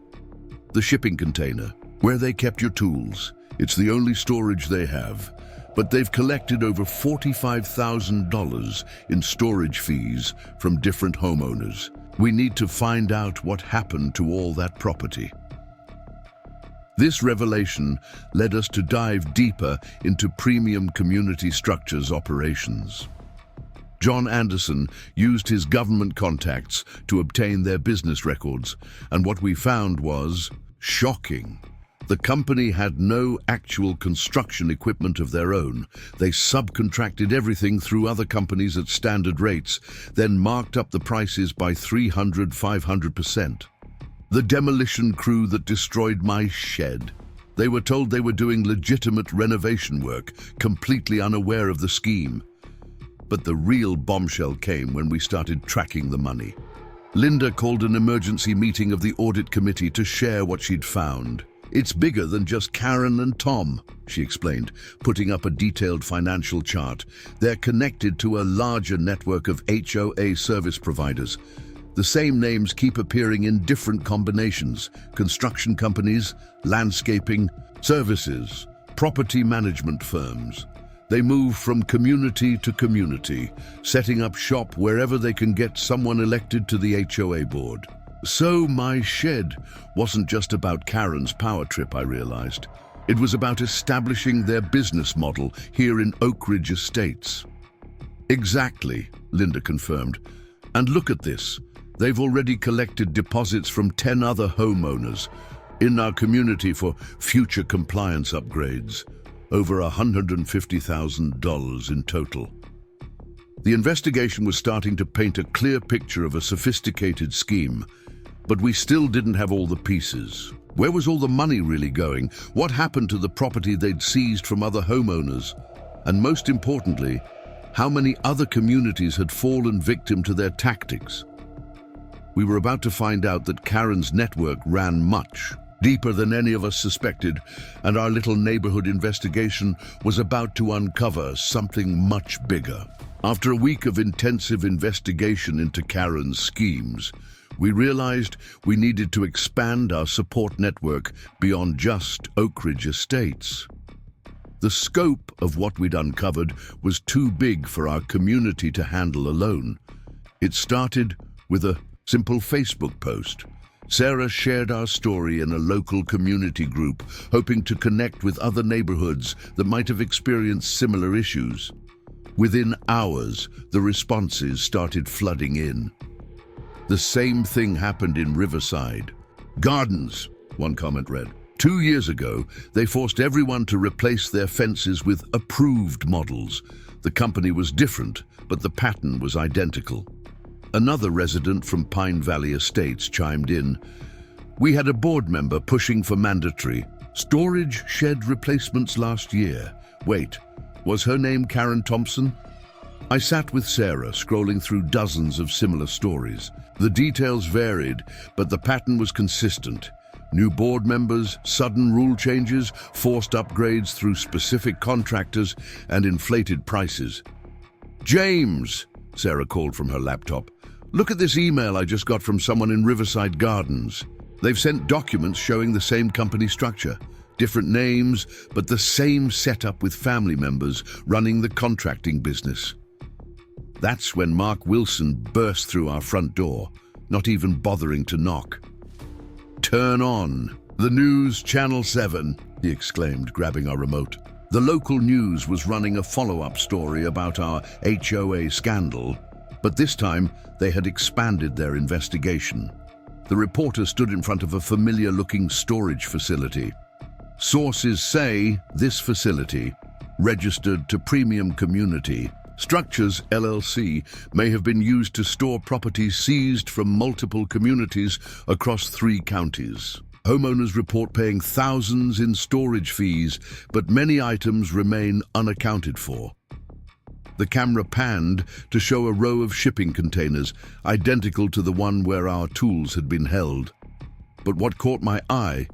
The shipping container, where they kept your tools. It's the only storage they have. But they've collected over $45,000 in storage fees from different homeowners. We need to find out what happened to all that property. This revelation led us to dive deeper into premium community structures operations. John Anderson used his government contacts to obtain their business records, and what we found was shocking. The company had no actual construction equipment of their own. They subcontracted everything through other companies at standard rates, then marked up the prices by 300–500%. The demolition crew that destroyed my shed. They were told they were doing legitimate renovation work, completely unaware of the scheme. But the real bombshell came when we started tracking the money. Linda called an emergency meeting of the audit committee to share what she'd found. It's bigger than just Karen and Tom, she explained, putting up a detailed financial chart. They're connected to a larger network of HOA service providers. The same names keep appearing in different combinations: construction companies, landscaping, services, property management firms. They move from community to community, setting up shop wherever they can get someone elected to the HOA board. So my shed wasn't just about Karen's power trip, I realized. It was about establishing their business model here in Oak Ridge Estates. Exactly, Linda confirmed. And look at this. They've already collected deposits from 10 other homeowners in our community for future compliance upgrades. Over $150,000 in total. The investigation was starting to paint a clear picture of a sophisticated scheme, but we still didn't have all the pieces. Where was all the money really going? What happened to the property they'd seized from other homeowners? And most importantly, how many other communities had fallen victim to their tactics? We were about to find out that Karen's network ran much deeper than any of us suspected, and our little neighborhood investigation was about to uncover something much bigger. After a week of intensive investigation into Karen's schemes, we realized we needed to expand our support network beyond just Oak Ridge Estates. The scope of what we'd uncovered was too big for our community to handle alone. It started with a simple Facebook post. Sarah shared our story in a local community group, hoping to connect with other neighborhoods that might have experienced similar issues. Within hours, the responses started flooding in. The same thing happened in Riverside. Gardens, one comment read. 2 years ago, they forced everyone to replace their fences with approved models. The company was different, but the pattern was identical. Another resident from Pine Valley Estates chimed in. We had a board member pushing for mandatory storage shed replacements last year. Wait, was her name Karen Thompson? I sat with Sarah, scrolling through dozens of similar stories. The details varied, but the pattern was consistent. New board members, sudden rule changes, forced upgrades through specific contractors, and inflated prices. James, Sarah called from her laptop. Look at this email I just got from someone in Riverside Gardens. They've sent documents showing the same company structure. Different names, but the same setup with family members running the contracting business. That's when Mark Wilson burst through our front door, not even bothering to knock. Turn on. The news, Channel 7, he exclaimed, grabbing our remote. The local news was running a follow-up story about our HOA scandal, but this time they had expanded their investigation. The reporter stood in front of a familiar-looking storage facility. Sources say this facility, registered to Premium Community Structures LLC, may have been used to store properties seized from multiple communities across 3 counties. Homeowners report paying thousands in storage fees, but many items remain unaccounted for. The camera panned to show a row of shipping containers, identical to the one where our tools had been held. But what caught my eye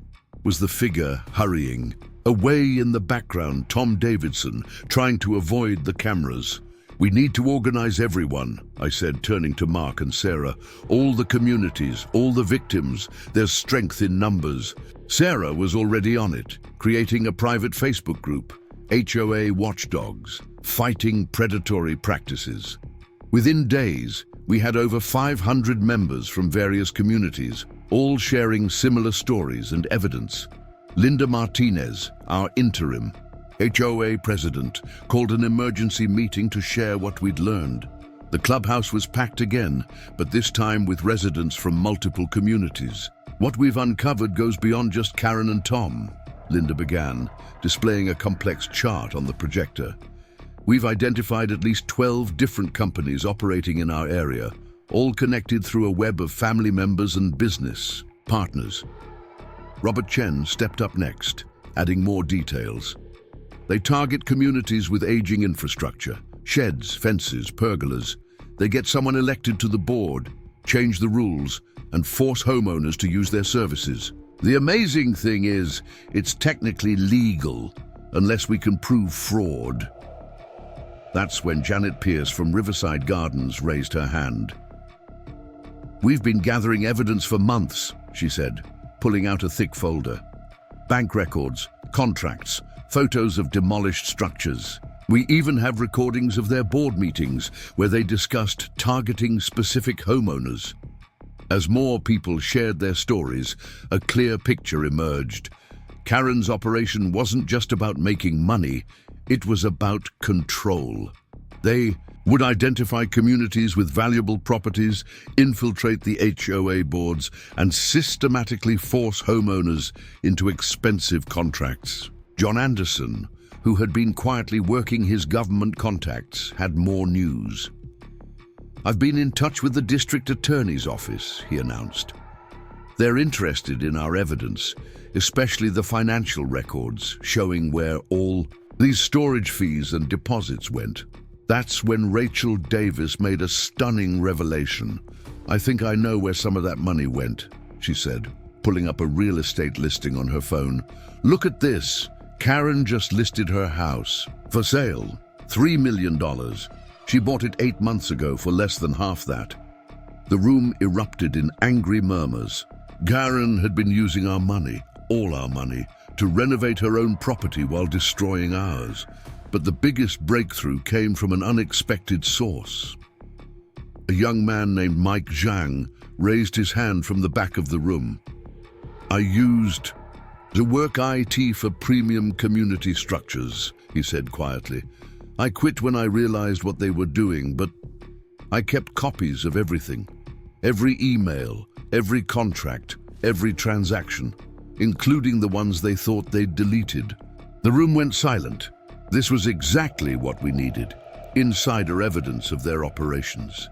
was the figure hurrying. Away in the background, Tom Davidson, trying to avoid the cameras. We need to organize everyone, I said, turning to Mark and Sarah. All the communities, all the victims, there's strength in numbers. Sarah was already on it, creating a private Facebook group, HOA Watchdogs, Fighting Predatory Practices. Within days, we had over 500 members from various communities, all sharing similar stories and evidence. Linda Martinez, our interim HOA president, called an emergency meeting to share what we'd learned. The clubhouse was packed again, but this time with residents from multiple communities. What we've uncovered goes beyond just Karen and Tom, Linda began, displaying a complex chart on the projector. We've identified at least 12 different companies operating in our area, all connected through a web of family members and business partners. Robert Chen stepped up next, adding more details. They target communities with aging infrastructure, sheds, fences, pergolas. They get someone elected to the board, change the rules, and force homeowners to use their services. The amazing thing is, it's technically legal, unless we can prove fraud. That's when Janet Pierce from Riverside Gardens raised her hand. We've been gathering evidence for months, she said, pulling out a thick folder. Bank records, contracts, photos of demolished structures. We even have recordings of their board meetings where they discussed targeting specific homeowners. As more people shared their stories, a clear picture emerged. Karen's operation wasn't just about making money, it was about control. They would identify communities with valuable properties, infiltrate the HOA boards, and systematically force homeowners into expensive contracts. John Anderson, who had been quietly working his government contacts, had more news. I've been in touch with the district attorney's office, he announced. They're interested in our evidence, especially the financial records showing where all these storage fees and deposits went. That's when Rachel Davis made a stunning revelation. I think I know where some of that money went, she said, pulling up a real estate listing on her phone. Look at this. Karen just listed her house for sale, $3 million. She bought it 8 months ago for less than half that. The room erupted in angry murmurs. Karen had been using our money, all our money, to renovate her own property while destroying ours. But the biggest breakthrough came from an unexpected source. A young man named Mike Zhang raised his hand from the back of the room. I used to work IT for Premium Community Structures, he said quietly. I quit when I realized what they were doing, but I kept copies of everything. Every email, every contract, every transaction. including the ones they thought they'd deleted. The room went silent. This was exactly what we needed, insider evidence of their operations.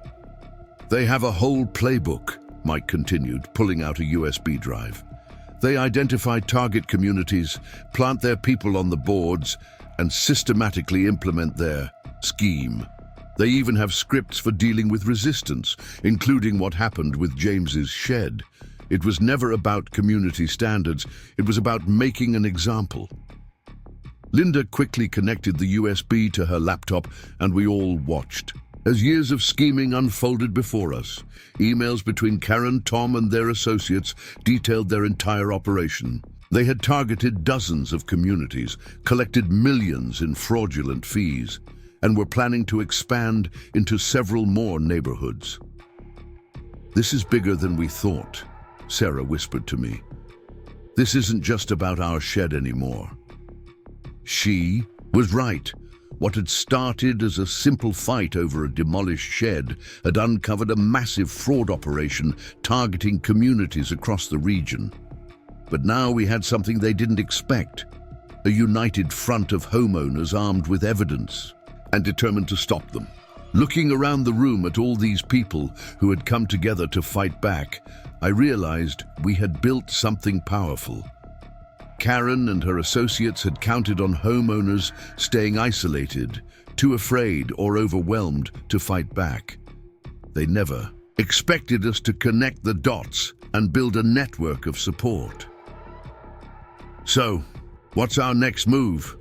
They have a whole playbook, Mike continued, pulling out a USB drive. They identify target communities, plant their people on the boards, and systematically implement their scheme. They even have scripts for dealing with resistance, including what happened with James's shed. It was never about community standards, it was about making an example. Linda quickly connected the USB to her laptop, and we all watched. As years of scheming unfolded before us, emails between Karen, Tom, and their associates detailed their entire operation. They had targeted dozens of communities, collected millions in fraudulent fees, and were planning to expand into several more neighborhoods. "This is bigger than we thought," Sarah whispered to me. "This isn't just about our shed anymore." She was right. What had started as a simple fight over a demolished shed had uncovered a massive fraud operation targeting communities across the region. But now we had something they didn't expect, a united front of homeowners armed with evidence and determined to stop them. Looking around the room at all these people who had come together to fight back, I realized we had built something powerful. Karen and her associates had counted on homeowners staying isolated, too afraid or overwhelmed to fight back. They never expected us to connect the dots and build a network of support. "So, what's our next move?"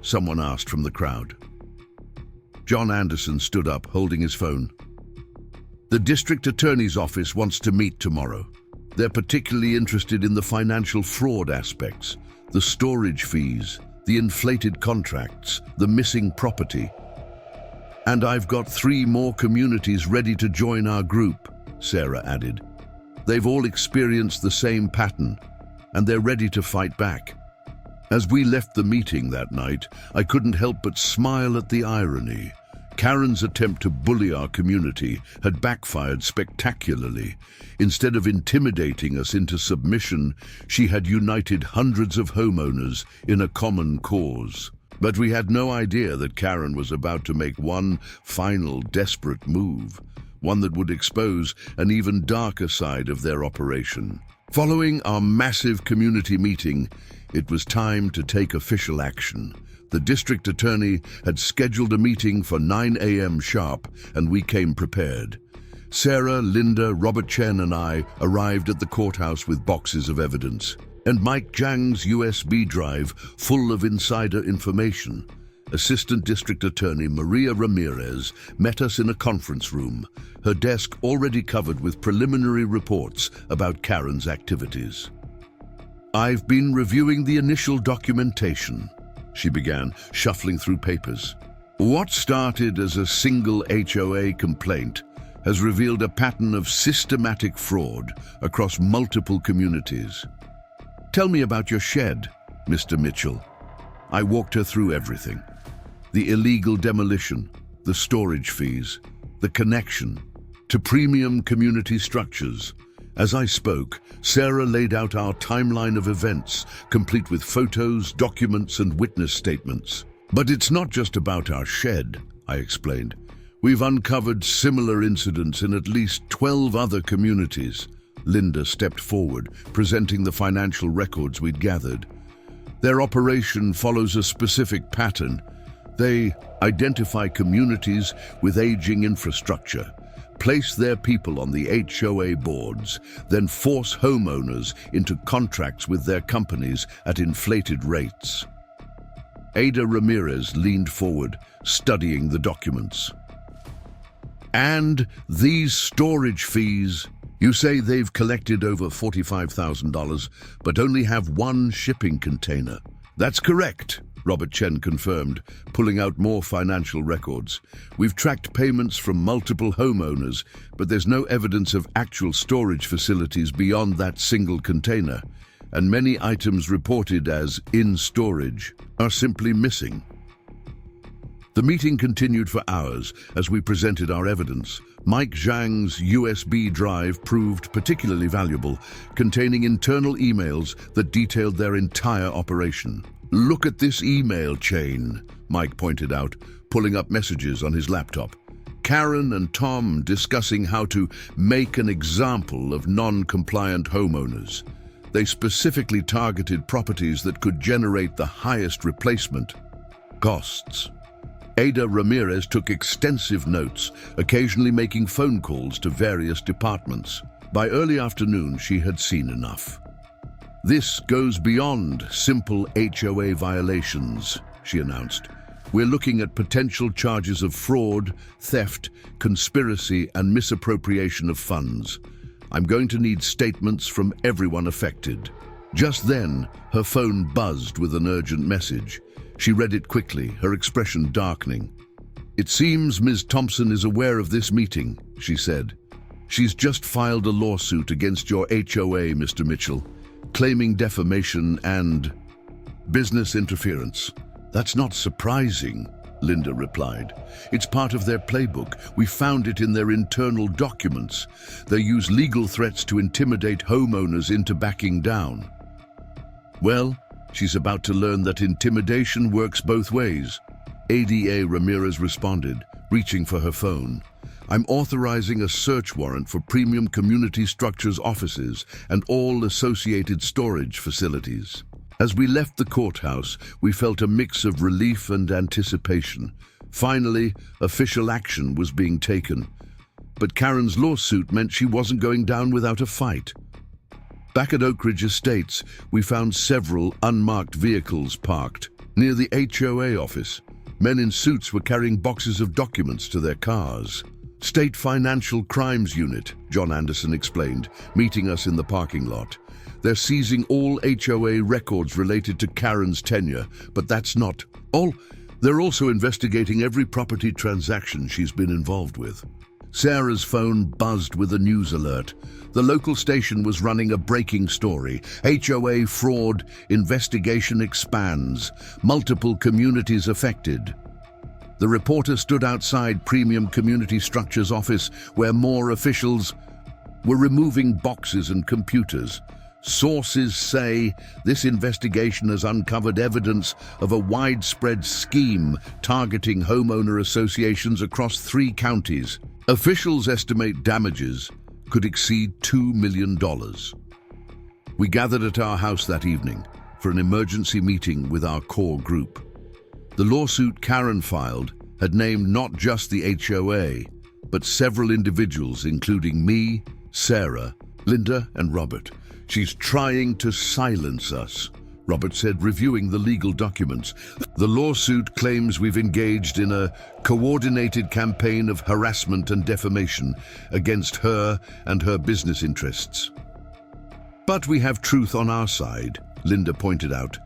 someone asked from the crowd. John Anderson stood up, holding his phone. "The district attorney's office wants to meet tomorrow. They're particularly interested in the financial fraud aspects, the storage fees, the inflated contracts, the missing property. And I've got 3 more communities ready to join our group," Sarah added. "They've all experienced the same pattern, and they're ready to fight back." As we left the meeting that night, I couldn't help but smile at the irony. Karen's attempt to bully our community had backfired spectacularly. Instead of intimidating us into submission, she had united hundreds of homeowners in a common cause. But we had no idea that Karen was about to make one final desperate move, one that would expose an even darker side of their operation. Following our massive community meeting, it was time to take official action. The district attorney had scheduled a meeting for 9 a.m. sharp, and we came prepared. Sarah, Linda, Robert Chen, and I arrived at the courthouse with boxes of evidence, and Mike Zhang's USB drive full of insider information. Assistant District Attorney Maria Ramirez met us in a conference room, her desk already covered with preliminary reports about Karen's activities. "I've been reviewing the initial documentation," she began, shuffling through papers. "What started as a single HOA complaint has revealed a pattern of systematic fraud across multiple communities. Tell me about your shed, Mr. Mitchell." I walked her through everything. The illegal demolition, the storage fees, the connection to premium community structures. As I spoke, Sarah laid out our timeline of events, complete with photos, documents, and witness statements. "But it's not just about our shed," I explained. "We've uncovered similar incidents in at least 12 other communities." Linda stepped forward, presenting the financial records we'd gathered. "Their operation follows a specific pattern. They identify communities with aging infrastructure, place their people on the HOA boards, then force homeowners into contracts with their companies at inflated rates." Ada Ramirez leaned forward, studying the documents. "And these storage fees, you say they've collected over $45,000, but only have 1 shipping container." "That's correct," Robert Chen confirmed, pulling out more financial records. "We've tracked payments from multiple homeowners, but there's no evidence of actual storage facilities beyond that single container, and many items reported as in storage are simply missing." The meeting continued for hours as we presented our evidence. Mike Zhang's USB drive proved particularly valuable, containing internal emails that detailed their entire operation. "Look at this email chain," Mike pointed out, pulling up messages on his laptop. Karen and Tom discussing how to make an example of non-compliant homeowners. They specifically targeted properties that could generate the highest replacement costs. Ada Ramirez took extensive notes, occasionally making phone calls to various departments. By early afternoon, she had seen enough. "This goes beyond simple HOA violations," she announced. "We're looking at potential charges of fraud, theft, conspiracy, and misappropriation of funds. I'm going to need statements from everyone affected." Just then, her phone buzzed with an urgent message. She read it quickly, her expression darkening. "It seems Ms. Thompson is aware of this meeting," she said. "She's just filed a lawsuit against your HOA, Mr. Mitchell, claiming defamation and business interference." "That's not surprising," Linda replied. "It's part of their playbook. We found it in their internal documents. They use legal threats to intimidate homeowners into backing down." "Well, she's about to learn that intimidation works both ways," Ada Ramirez responded, reaching for her phone. "I'm authorizing a search warrant for Premium Community Structures offices and all associated storage facilities." As we left the courthouse, we felt a mix of relief and anticipation. Finally, official action was being taken. But Karen's lawsuit meant she wasn't going down without a fight. Back at Oak Ridge Estates, we found several unmarked vehicles parked near the HOA office. Men in suits were carrying boxes of documents to their cars. "State Financial Crimes Unit," John Anderson explained, meeting us in the parking lot. "They're seizing all HOA records related to Karen's tenure, but that's not all. They're also investigating every property transaction she's been involved with." Sarah's phone buzzed with a news alert. The local station was running a breaking story. "HOA fraud, investigation expands. Multiple communities affected." The reporter stood outside Premium Community Structures office, where more officials were removing boxes and computers. "Sources say this investigation has uncovered evidence of a widespread scheme targeting homeowner associations across 3 counties. Officials estimate damages could exceed $2 million. We gathered at our house that evening for an emergency meeting with our core group. The lawsuit Karen filed had named not just the HOA, but several individuals, including me, Sarah, Linda, and Robert. "She's trying to silence us," Robert said, reviewing the legal documents. "The lawsuit claims we've engaged in a coordinated campaign of harassment and defamation against her and her business interests. But we have truth on our side," Linda pointed out.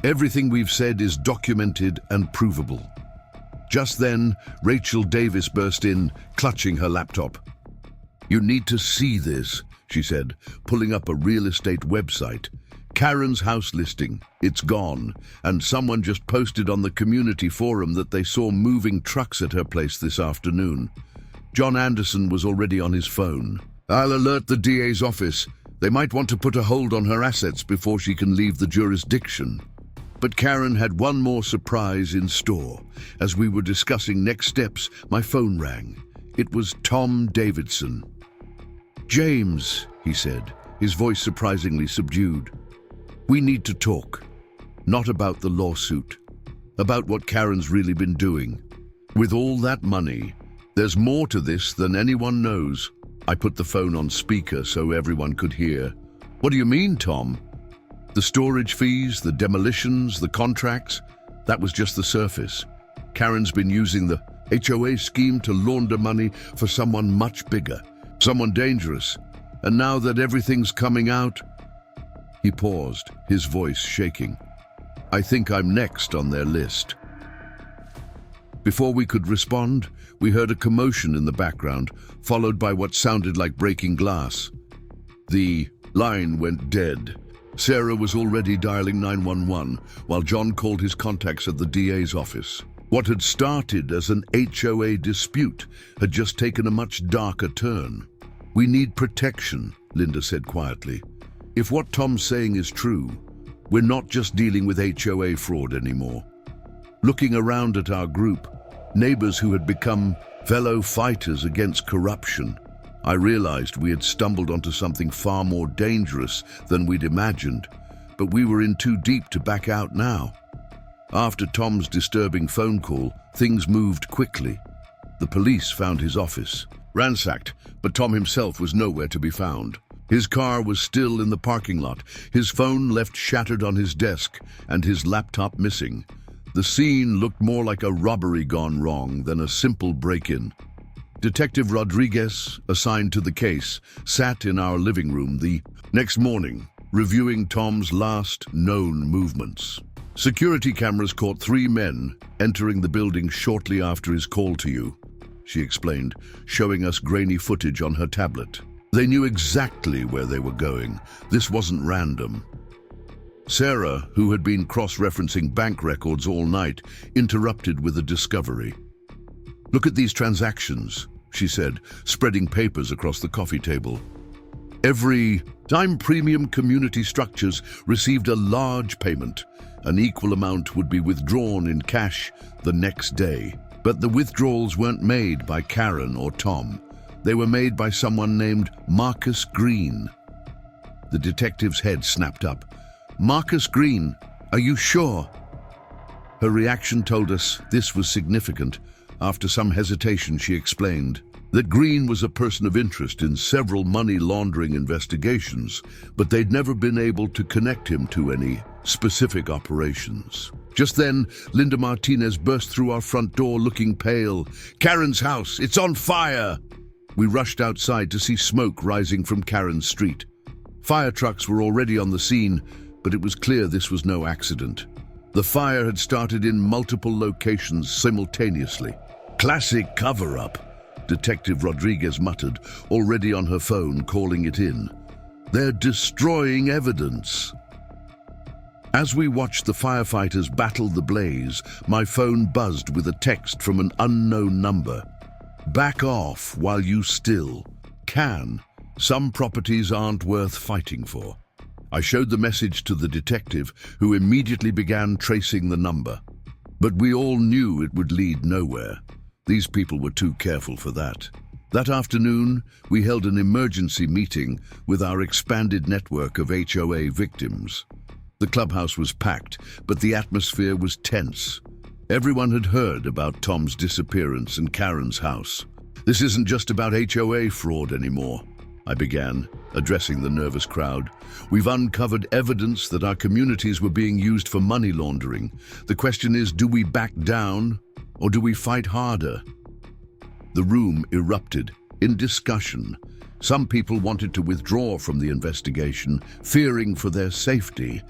"Everything we've said is documented and provable." Just then, Rachel Davis burst in, clutching her laptop. "You need to see this," she said, pulling up a real estate website. "Karen's house listing. It's gone, and someone just posted on the community forum that they saw moving trucks at her place this afternoon." John Anderson was already on his phone. "I'll alert the DA's office. They might want to put a hold on her assets before she can leave the jurisdiction." But Karen had one more surprise in store. As we were discussing next steps, my phone rang. It was Tom Davidson. "James," he said, his voice surprisingly subdued. "We need to talk. Not about the lawsuit. About what Karen's really been doing. With all that money, there's more to this than anyone knows." I put the phone on speaker so everyone could hear. "What do you mean, Tom?" "The storage fees, the demolitions, the contracts, that was just the surface. Karen's been using the HOA scheme to launder money for someone much bigger, someone dangerous. And now that everything's coming out..." He paused, his voice shaking. "I think I'm next on their list." Before we could respond, we heard a commotion in the background, followed by what sounded like breaking glass. The line went dead. Sarah was already dialing 911, while John called his contacts at the DA's office. What had started as an HOA dispute had just taken a much darker turn. "We need protection," Linda said quietly. "If what Tom's saying is true, we're not just dealing with HOA fraud anymore." Looking around at our group, neighbors who had become fellow fighters against corruption, I realized we had stumbled onto something far more dangerous than we'd imagined, but we were in too deep to back out now. After Tom's disturbing phone call, things moved quickly. The police found his office, ransacked, but Tom himself was nowhere to be found. His car was still in the parking lot, his phone left shattered on his desk, and his laptop missing. The scene looked more like a robbery gone wrong than a simple break-in. Detective Rodriguez, assigned to the case, sat in our living room the next morning, reviewing Tom's last known movements. "Security cameras caught 3 men entering the building shortly after his call to you," she explained, showing us grainy footage on her tablet. "They knew exactly where they were going. This wasn't random." Sarah, who had been cross-referencing bank records all night, interrupted with a discovery. "Look at these transactions," she said, spreading papers across the coffee table. "Every time Premium Community Structures received a large payment, an equal amount would be withdrawn in cash the next day. But the withdrawals weren't made by Karen or Tom. They were made by someone named Marcus Green." The detective's head snapped up. "Marcus Green? Are you sure?" Her reaction told us this was significant. After some hesitation, she explained that Green was a person of interest in several money laundering investigations, but they'd never been able to connect him to any specific operations. Just then, Linda Martinez burst through our front door looking pale. "Karen's house! It's on fire!" We rushed outside to see smoke rising from Karen's street. Fire trucks were already on the scene, but it was clear this was no accident. The fire had started in multiple locations simultaneously. "Classic cover-up," Detective Rodriguez muttered, already on her phone calling it in. "They're destroying evidence." As we watched the firefighters battle the blaze, my phone buzzed with a text from an unknown number. "Back off while you still can. Some properties aren't worth fighting for." I showed the message to the detective, who immediately began tracing the number. But we all knew it would lead nowhere. These people were too careful for that. That afternoon, we held an emergency meeting with our expanded network of HOA victims. The clubhouse was packed, but the atmosphere was tense. Everyone had heard about Tom's disappearance and Karen's house. "This isn't just about HOA fraud anymore," I began, addressing the nervous crowd. "We've uncovered evidence that our communities were being used for money laundering. The question is, do we back down or do we fight harder?" The room erupted in discussion. Some people wanted to withdraw from the investigation, fearing for their safety.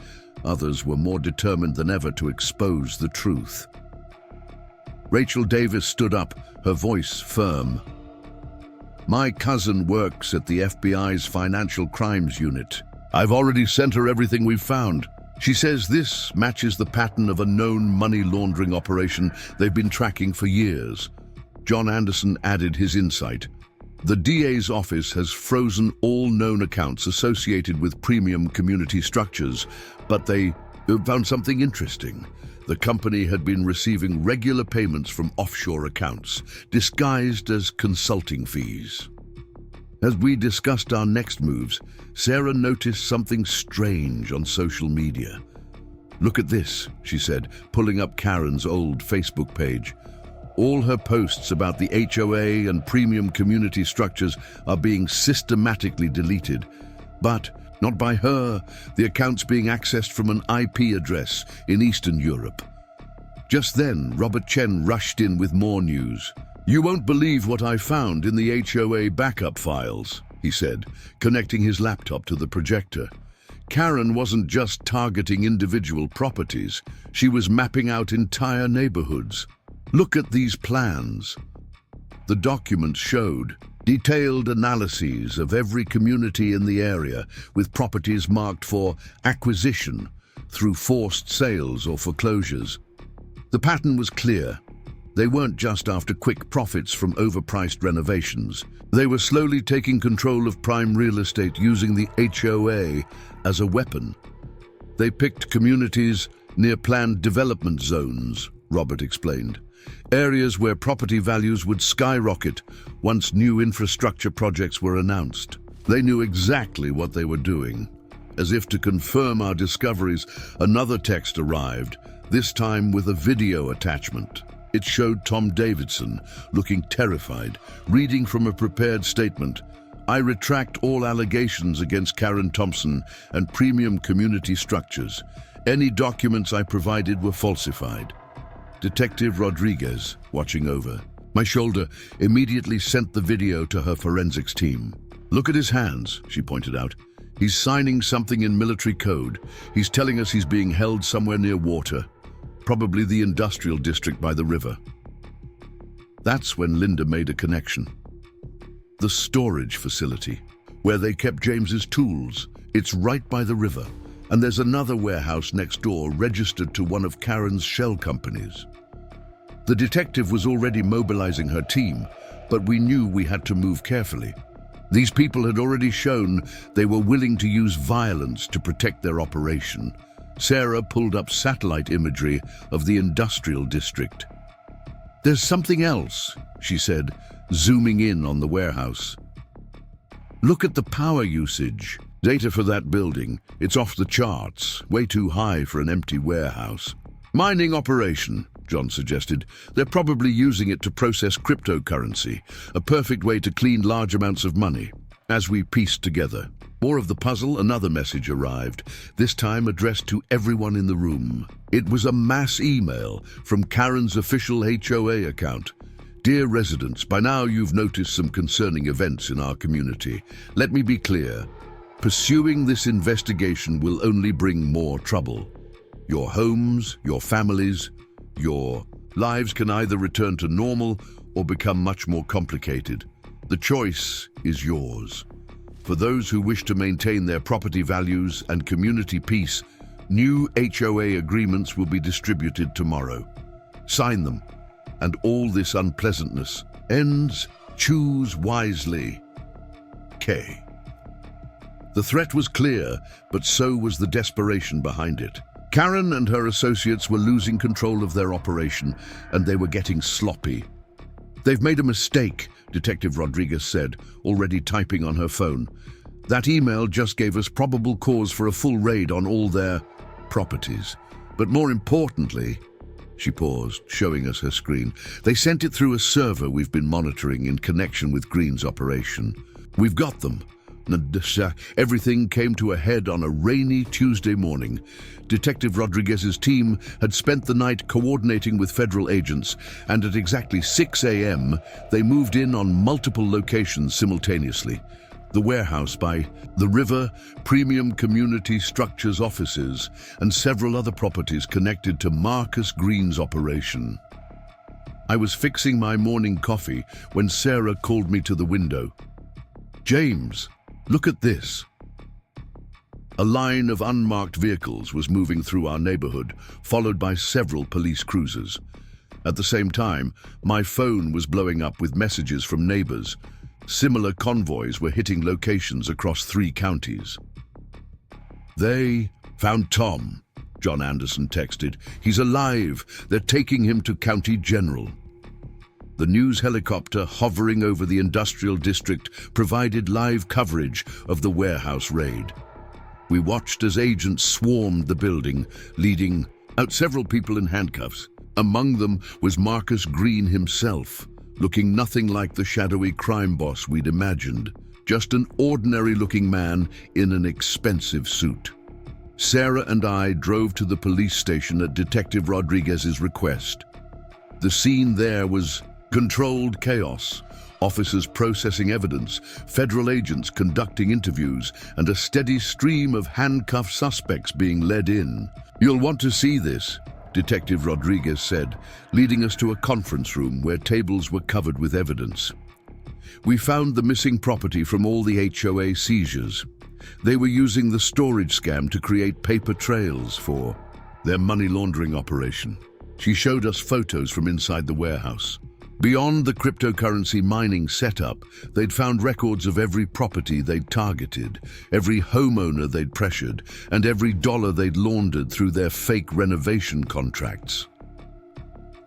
Others were more determined than ever to expose the truth. Rachel Davis stood up, her voice firm. "My cousin works at the FBI's Financial Crimes Unit. I've already sent her everything we've found. She says this matches the pattern of a known money laundering operation they've been tracking for years." John Anderson added his insight. "The DA's office has frozen all known accounts associated with Premium Community Structures, but they found something interesting. The company had been receiving regular payments from offshore accounts, disguised as consulting fees." As we discussed our next moves, Sarah noticed something strange on social media. "Look at this," she said, pulling up Karen's old Facebook page. "All her posts about the HOA and Premium Community Structures are being systematically deleted. But not by her, the account's being accessed from an IP address in Eastern Europe." Just then, Robert Chen rushed in with more news. "You won't believe what I found in the HOA backup files," he said, connecting his laptop to the projector. "Karen wasn't just targeting individual properties, she was mapping out entire neighborhoods. Look at these plans." The documents showed detailed analyses of every community in the area, with properties marked for acquisition through forced sales or foreclosures. The pattern was clear. They weren't just after quick profits from overpriced renovations. They were slowly taking control of prime real estate using the HOA as a weapon. They picked communities near planned development zones, Robert explained. Areas where property values would skyrocket once new infrastructure projects were announced. They knew exactly what they were doing. As if to confirm our discoveries, another text arrived, this time with a video attachment. It showed Tom Davidson, looking terrified, reading from a prepared statement. "I retract all allegations against Karen Thompson and Premium Community Structures. Any documents I provided were falsified." Detective Rodriguez, watching over. My shoulder immediately sent the video to her forensics team. "Look at his hands," she pointed out. "He's signing something in military code. He's telling us he's being held somewhere near water. Probably the industrial district by the river." That's when Linda made a connection. The storage facility, where they kept James's tools. It's right by the river. And there's another warehouse next door registered to one of Karen's shell companies. The detective was already mobilizing her team, but we knew we had to move carefully. These people had already shown they were willing to use violence to protect their operation. Sarah pulled up satellite imagery of the industrial district. "There's something else," she said, zooming in on the warehouse. "Look at the power usage. Data for that building, it's off the charts, way too high for an empty warehouse." "Mining operation," John suggested. "They're probably using it to process cryptocurrency, a perfect way to clean large amounts of money." As we pieced together more of the puzzle, another message arrived, this time addressed to everyone in the room. It was a mass email from Karen's official HOA account. "Dear residents, by now you've noticed some concerning events in our community. Let me be clear. Pursuing this investigation will only bring more trouble. Your homes, your families, your lives can either return to normal or become much more complicated. The choice is yours. For those who wish to maintain their property values and community peace, new HOA agreements will be distributed tomorrow. Sign them, and all this unpleasantness ends. Choose wisely. K." The threat was clear, but so was the desperation behind it. Karen and her associates were losing control of their operation, and they were getting sloppy. "They've made a mistake," Detective Rodriguez said, already typing on her phone. "That email just gave us probable cause for a full raid on all their properties. But more importantly," she paused, showing us her screen, "they sent it through a server we've been monitoring in connection with Green's operation. We've got them." Everything came to a head on a rainy Tuesday morning. Detective Rodriguez's team had spent the night coordinating with federal agents, and at exactly 6 a.m., they moved in on multiple locations simultaneously. The warehouse by the river, Premium Community Structures offices, and several other properties connected to Marcus Green's operation. I was fixing my morning coffee when Sarah called me to the window. "James, look at this." A line of unmarked vehicles was moving through our neighborhood, followed by several police cruisers. At the same time, my phone was blowing up with messages from neighbors. Similar convoys were hitting locations across 3 counties. "They found Tom," John Anderson texted. "He's alive. They're taking him to County General." The news helicopter hovering over the industrial district provided live coverage of the warehouse raid. We watched as agents swarmed the building, leading out several people in handcuffs. Among them was Marcus Green himself, looking nothing like the shadowy crime boss we'd imagined, just an ordinary-looking man in an expensive suit. Sarah and I drove to the police station at Detective Rodriguez's request. The scene there was controlled chaos. Officers processing evidence, federal agents conducting interviews, and a steady stream of handcuffed suspects being led in. "You'll want to see this," Detective Rodriguez said, leading us to a conference room where tables were covered with evidence. We found the missing property from all the HOA seizures. They were using the storage scam to create paper trails for their money laundering operation. She showed us photos from inside the warehouse. Beyond the cryptocurrency mining setup, they'd found records of every property they'd targeted, every homeowner they'd pressured, and every dollar they'd laundered through their fake renovation contracts.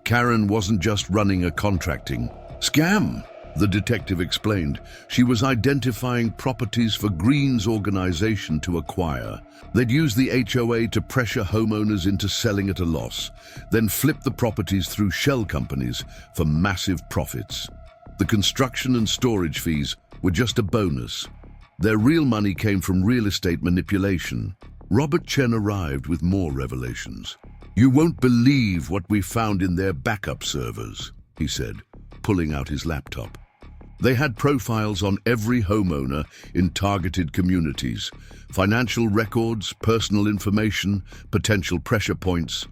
Karen wasn't just running a contracting scam, the detective explained. She was identifying properties for Green's organization to acquire. They'd use the HOA to pressure homeowners into selling at a loss, then flip the properties through shell companies for massive profits. The construction and storage fees were just a bonus. Their real money came from real estate manipulation. Robert Chen arrived with more revelations. "You won't believe what we found in their backup servers," he said, pulling out his laptop. They had profiles on every homeowner in targeted communities, financial records, personal information, potential pressure points.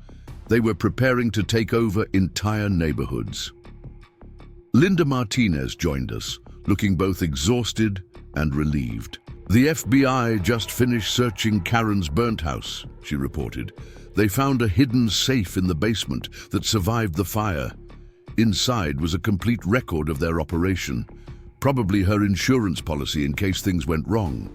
They were preparing to take over entire neighborhoods. Linda Martinez joined us, looking both exhausted and relieved. "The FBI just finished searching Karen's burnt house," she reported. "They found a hidden safe in the basement that survived the fire. Inside was a complete record of their operation, probably her insurance policy in case things went wrong."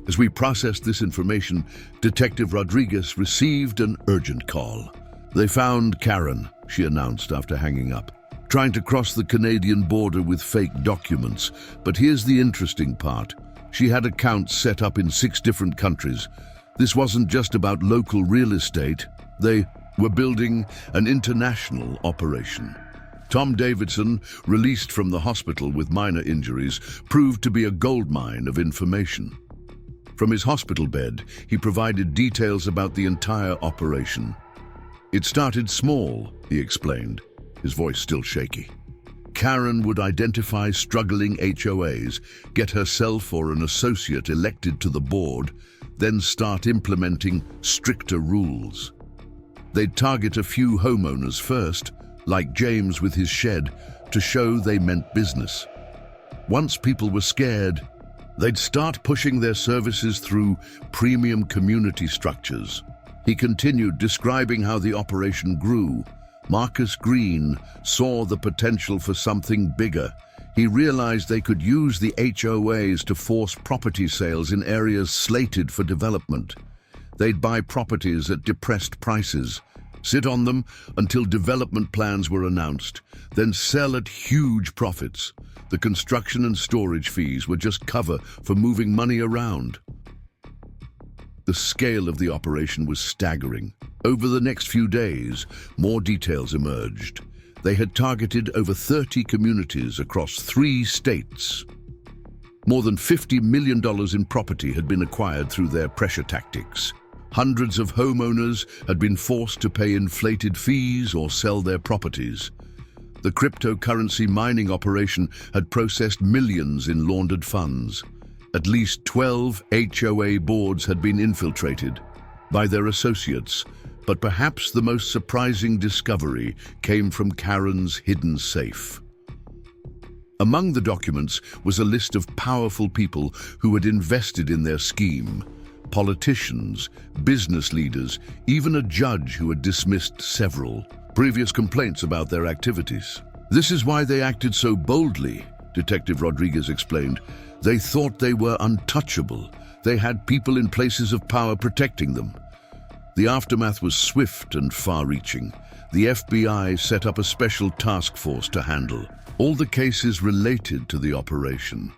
As we processed this information, Detective Rodriguez received an urgent call. "They found Karen," she announced after hanging up, "trying to cross the Canadian border with fake documents. But here's the interesting part. She had accounts set up in 6 different countries. This wasn't just about local real estate. They were building an international operation." Tom Davidson, released from the hospital with minor injuries, proved to be a goldmine of information. From his hospital bed, he provided details about the entire operation. "It started small," he explained, his voice still shaky. "Karen would identify struggling HOAs, get herself or an associate elected to the board, then start implementing stricter rules. They'd target a few homeowners first, like James with his shed, to show they meant business. Once people were scared, they'd start pushing their services through premium community structures." He continued, describing how the operation grew. Marcus Green saw the potential for something bigger. He realized they could use the HOAs to force property sales in areas slated for development. They'd buy properties at depressed prices, sit on them until development plans were announced, then sell at huge profits. The construction and storage fees were just cover for moving money around. The scale of the operation was staggering. Over the next few days, more details emerged. They had targeted over 30 communities across 3 states. More than $50 million in property had been acquired through their pressure tactics. Hundreds of homeowners had been forced to pay inflated fees or sell their properties. The cryptocurrency mining operation had processed millions in laundered funds. At least 12 HOA boards had been infiltrated by their associates, but perhaps the most surprising discovery came from Karen's hidden safe. Among the documents was a list of powerful people who had invested in their scheme. Politicians, business leaders, even a judge who had dismissed several previous complaints about their activities. "This is why they acted so boldly," Detective Rodriguez explained. "They thought they were untouchable. They had people in places of power protecting them." The aftermath was swift and far-reaching. The FBI set up a special task force to handle all the cases related to the operation.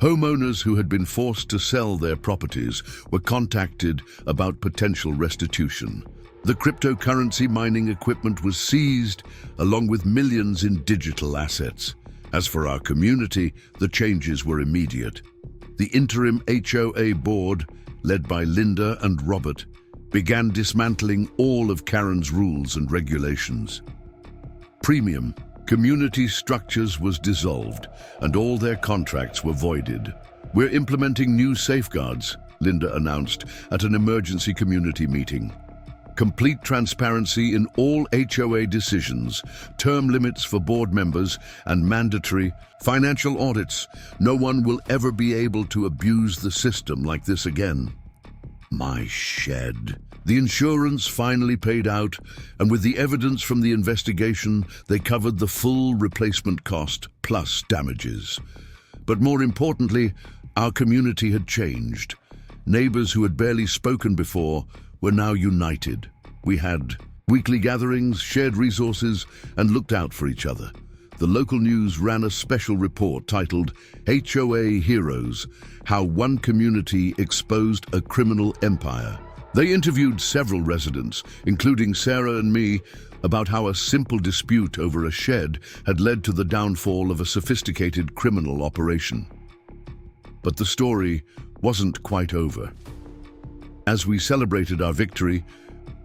Homeowners who had been forced to sell their properties were contacted about potential restitution. The cryptocurrency mining equipment was seized, along with millions in digital assets. As for our community, the changes were immediate. The interim HOA board, led by Linda and Robert, began dismantling all of Karen's rules and regulations. Premium community structures was dissolved, and all their contracts were voided. "We're implementing new safeguards," Linda announced at an emergency community meeting. "Complete transparency in all HOA decisions, term limits for board members, and mandatory financial audits. No one will ever be able to abuse the system like this again." "My shed," The insurance finally paid out, and with the evidence from the investigation, they covered the full replacement cost plus damages. But more importantly, our community had changed. Neighbors who had barely spoken before were now united. We had weekly gatherings, shared resources, and looked out for each other. The local news ran a special report titled HOA Heroes: How One Community Exposed a Criminal Empire. They interviewed several residents, including Sarah and me, about how a simple dispute over a shed had led to the downfall of a sophisticated criminal operation. But the story wasn't quite over. As we celebrated our victory,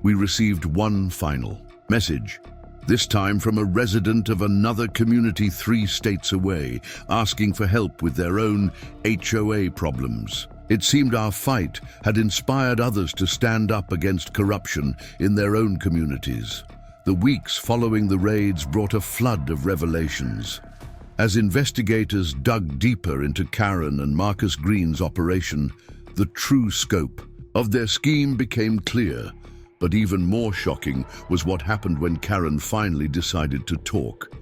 we received one final message, this time from a resident of another community 3 states away, asking for help with their own HOA problems. It seemed our fight had inspired others to stand up against corruption in their own communities. The weeks following the raids brought a flood of revelations. As investigators dug deeper into Karen and Marcus Green's operation, the true scope of their scheme became clear. But even more shocking was what happened when Karen finally decided to talk.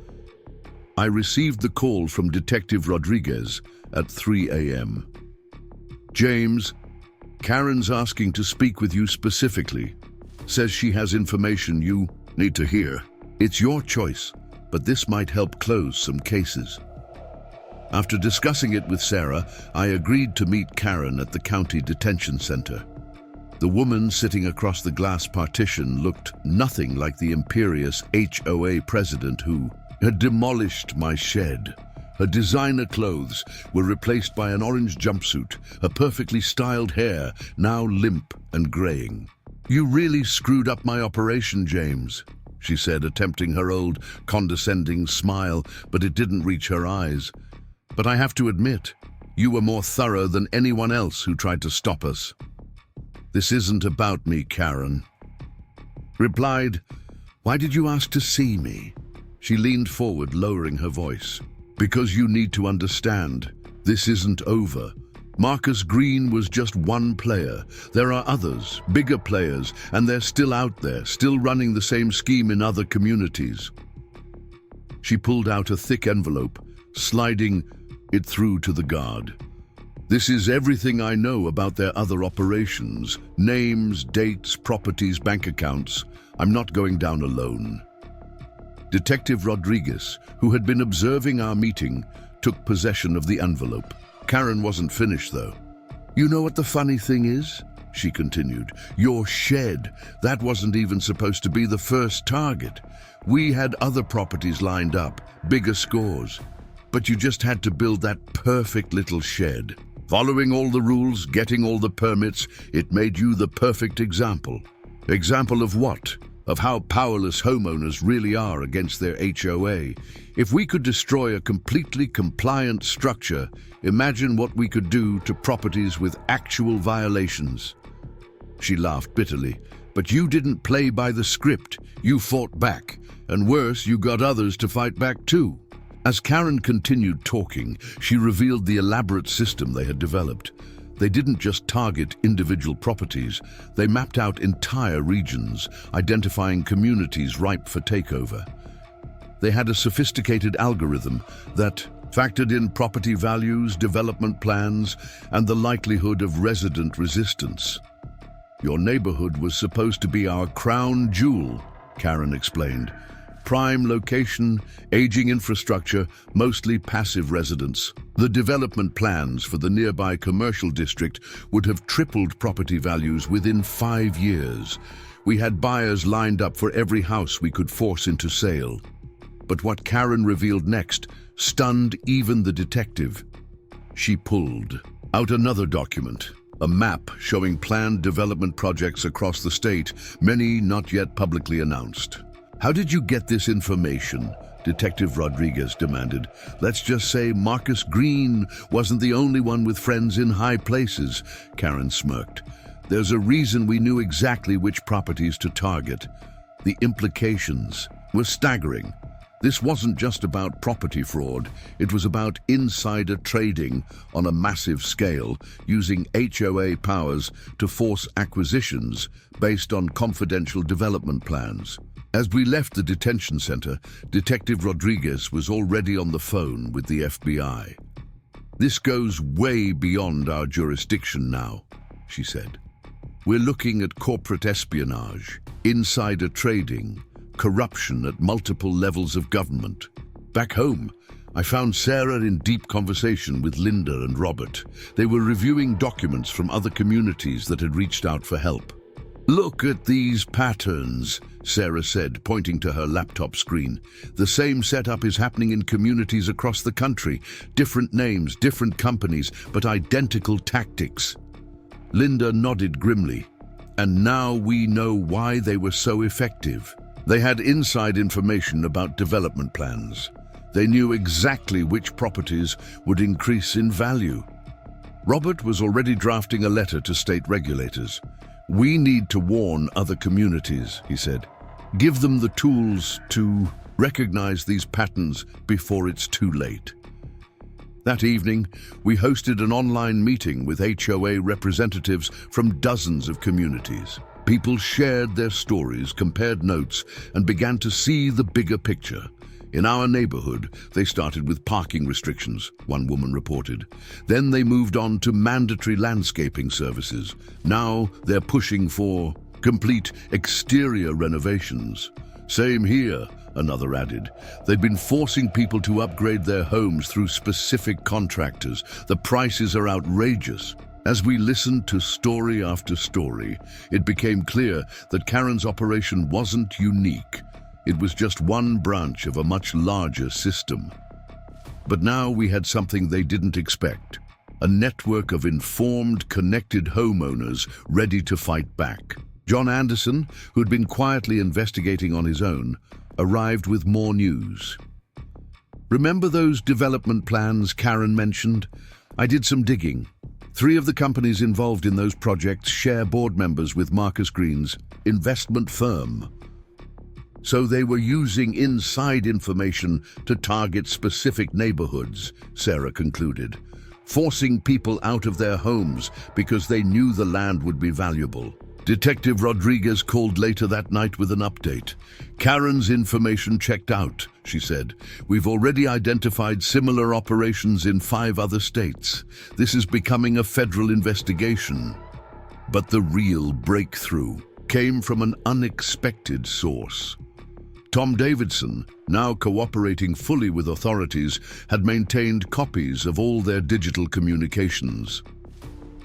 I received the call from Detective Rodriguez at 3 a.m. "James, Karen's asking to speak with you specifically. Says she has information you need to hear. It's your choice, but this might help close some cases." After discussing it with Sarah, I agreed to meet Karen at the county detention center. The woman sitting across the glass partition looked nothing like the imperious HOA president who had demolished my shed. Her designer clothes were replaced by an orange jumpsuit, her perfectly styled hair now limp and graying. "You really screwed up my operation, James," she said, attempting her old condescending smile, but it didn't reach her eyes. "But I have to admit, you were more thorough than anyone else who tried to stop us." "This isn't about me," Karen replied. "Why did you ask to see me?" She leaned forward, lowering her voice. "Because you need to understand, this isn't over. Marcus Green was just one player. There are others, bigger players, and they're still out there, still running the same scheme in other communities." She pulled out a thick envelope, sliding it through to the guard. "This is everything I know about their other operations. Names, dates, properties, bank accounts. I'm not going down alone." Detective Rodriguez, who had been observing our meeting, took possession of the envelope. Karen wasn't finished, though. "You know what the funny thing is?" she continued. "Your shed, that wasn't even supposed to be the first target. We had other properties lined up, bigger scores. But you just had to build that perfect little shed. Following all the rules, getting all the permits, it made you the perfect example." "Example of what?" "Of how powerless homeowners really are against their HOA. If we could destroy a completely compliant structure, imagine what we could do to properties with actual violations." She laughed bitterly. "But you didn't play by the script. You fought back. And worse, you got others to fight back too." As Karen continued talking, she revealed the elaborate system they had developed. They didn't just target individual properties, they mapped out entire regions, identifying communities ripe for takeover. They had a sophisticated algorithm that factored in property values, development plans, and the likelihood of resident resistance. "Your neighborhood was supposed to be our crown jewel," Karen explained. "Prime location, aging infrastructure, mostly passive residents. The development plans for the nearby commercial district would have tripled property values within 5 years. We had buyers lined up for every house we could force into sale." But what Karen revealed next stunned even the detective. She pulled out another document, a map showing planned development projects across the state, many not yet publicly announced. "How did you get this information?" Detective Rodriguez demanded. "Let's just say Marcus Green wasn't the only one with friends in high places," Karen smirked. "There's a reason we knew exactly which properties to target. The implications were staggering. This wasn't just about property fraud, it was about insider trading on a massive scale, using HOA powers to force acquisitions based on confidential development plans. As we left the detention center, Detective Rodriguez was already on the phone with the FBI. "This goes way beyond our jurisdiction now," she said. "We're looking at corporate espionage, insider trading, corruption at multiple levels of government." Back home, I found Sarah in deep conversation with Linda and Robert. They were reviewing documents from other communities that had reached out for help. "Look at these patterns," Sarah said, pointing to her laptop screen. "The same setup is happening in communities across the country. Different names, different companies, but identical tactics." Linda nodded grimly. "And now we know why they were so effective. They had inside information about development plans. They knew exactly which properties would increase in value." Robert was already drafting a letter to state regulators. "We need to warn other communities," he said. "Give them the tools to recognize these patterns before it's too late." That evening, we hosted an online meeting with HOA representatives from dozens of communities. People shared their stories, compared notes, and began to see the bigger picture. "In our neighborhood, they started with parking restrictions," one woman reported. "Then they moved on to mandatory landscaping services. Now they're pushing for complete exterior renovations." "Same here," another added. "They've been forcing people to upgrade their homes through specific contractors. The prices are outrageous." As we listened to story after story, it became clear that Karen's operation wasn't unique. It was just one branch of a much larger system. But now we had something they didn't expect: a network of informed, connected homeowners ready to fight back. John Anderson, who'd been quietly investigating on his own, arrived with more news. "Remember those development plans Karen mentioned? I did some digging. 3 of the companies involved in those projects share board members with Marcus Green's investment firm. So they were using inside information to target specific neighborhoods," Sarah concluded, "forcing people out of their homes because they knew the land would be valuable." Detective Rodriguez called later that night with an update. "Karen's information checked out," she said. "We've already identified similar operations in 5 other states. This is becoming a federal investigation." But the real breakthrough came from an unexpected source. Tom Davidson, now cooperating fully with authorities, had maintained copies of all their digital communications.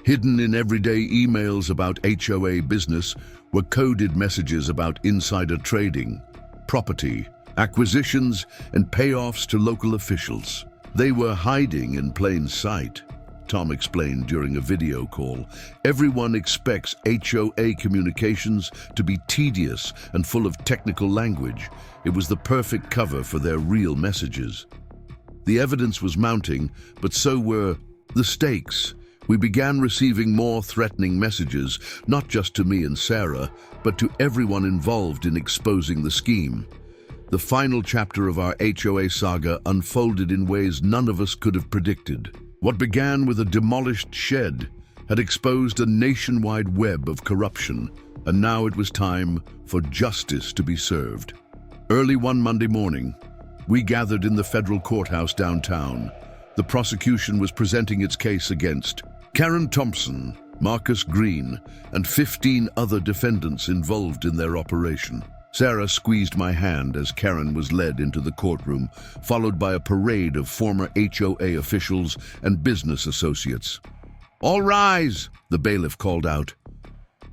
Hidden in everyday emails about HOA business were coded messages about insider trading, property, acquisitions, and payoffs to local officials. They were hiding in plain sight, Tom explained during a video call. "Everyone expects HOA communications to be tedious and full of technical language. It was the perfect cover for their real messages." The evidence was mounting, but so were the stakes. We began receiving more threatening messages, not just to me and Sarah, but to everyone involved in exposing the scheme. The final chapter of our HOA saga unfolded in ways none of us could have predicted. What began with a demolished shed had exposed a nationwide web of corruption, and now it was time for justice to be served. Early one Monday morning, we gathered in the federal courthouse downtown. The prosecution was presenting its case against Karen Thompson, Marcus Green, and 15 other defendants involved in their operation. Sarah squeezed my hand as Karen was led into the courtroom, followed by a parade of former HOA officials and business associates. "All rise," the bailiff called out.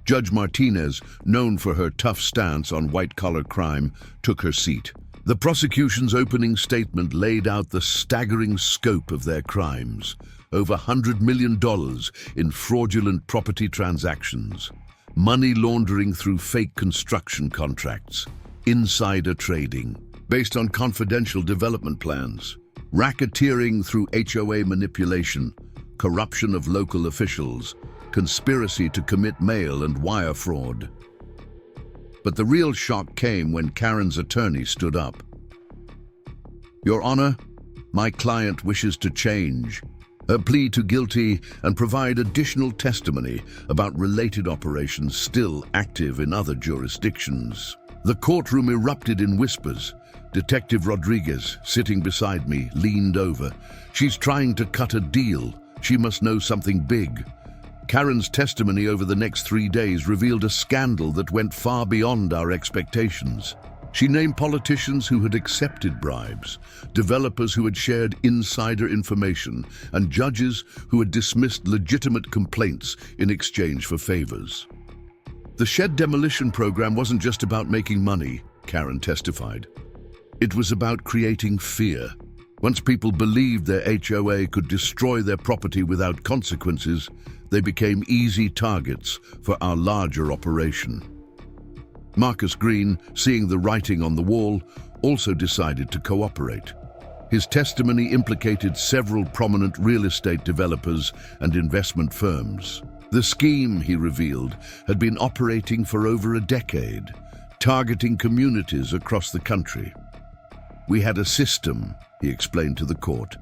Judge Martinez, known for her tough stance on white-collar crime, took her seat. The prosecution's opening statement laid out the staggering scope of their crimes: over $100 million in fraudulent property transactions, money laundering through fake construction contracts, insider trading based on confidential development plans, racketeering through HOA manipulation, corruption of local officials, conspiracy to commit mail and wire fraud. But the real shock came when Karen's attorney stood up. Your Honor, my client wishes to change her plea to guilty and provide additional testimony about related operations still active in other jurisdictions. The courtroom erupted in whispers. Detective Rodriguez, sitting beside me, leaned over. She's trying to cut a deal. She must know something big. Karen's testimony over the next 3 days revealed a scandal that went far beyond our expectations. She named politicians who had accepted bribes, developers who had shared insider information, and judges who had dismissed legitimate complaints in exchange for favors. The shed demolition program wasn't just about making money, Karen testified. It was about creating fear. Once people believed their HOA could destroy their property without consequences, they became easy targets for our larger operation. Marcus Green, seeing the writing on the wall, also decided to cooperate. His testimony implicated several prominent real estate developers and investment firms. The scheme, he revealed, had been operating for over a decade, targeting communities across the country. We had a system, he explained to the court.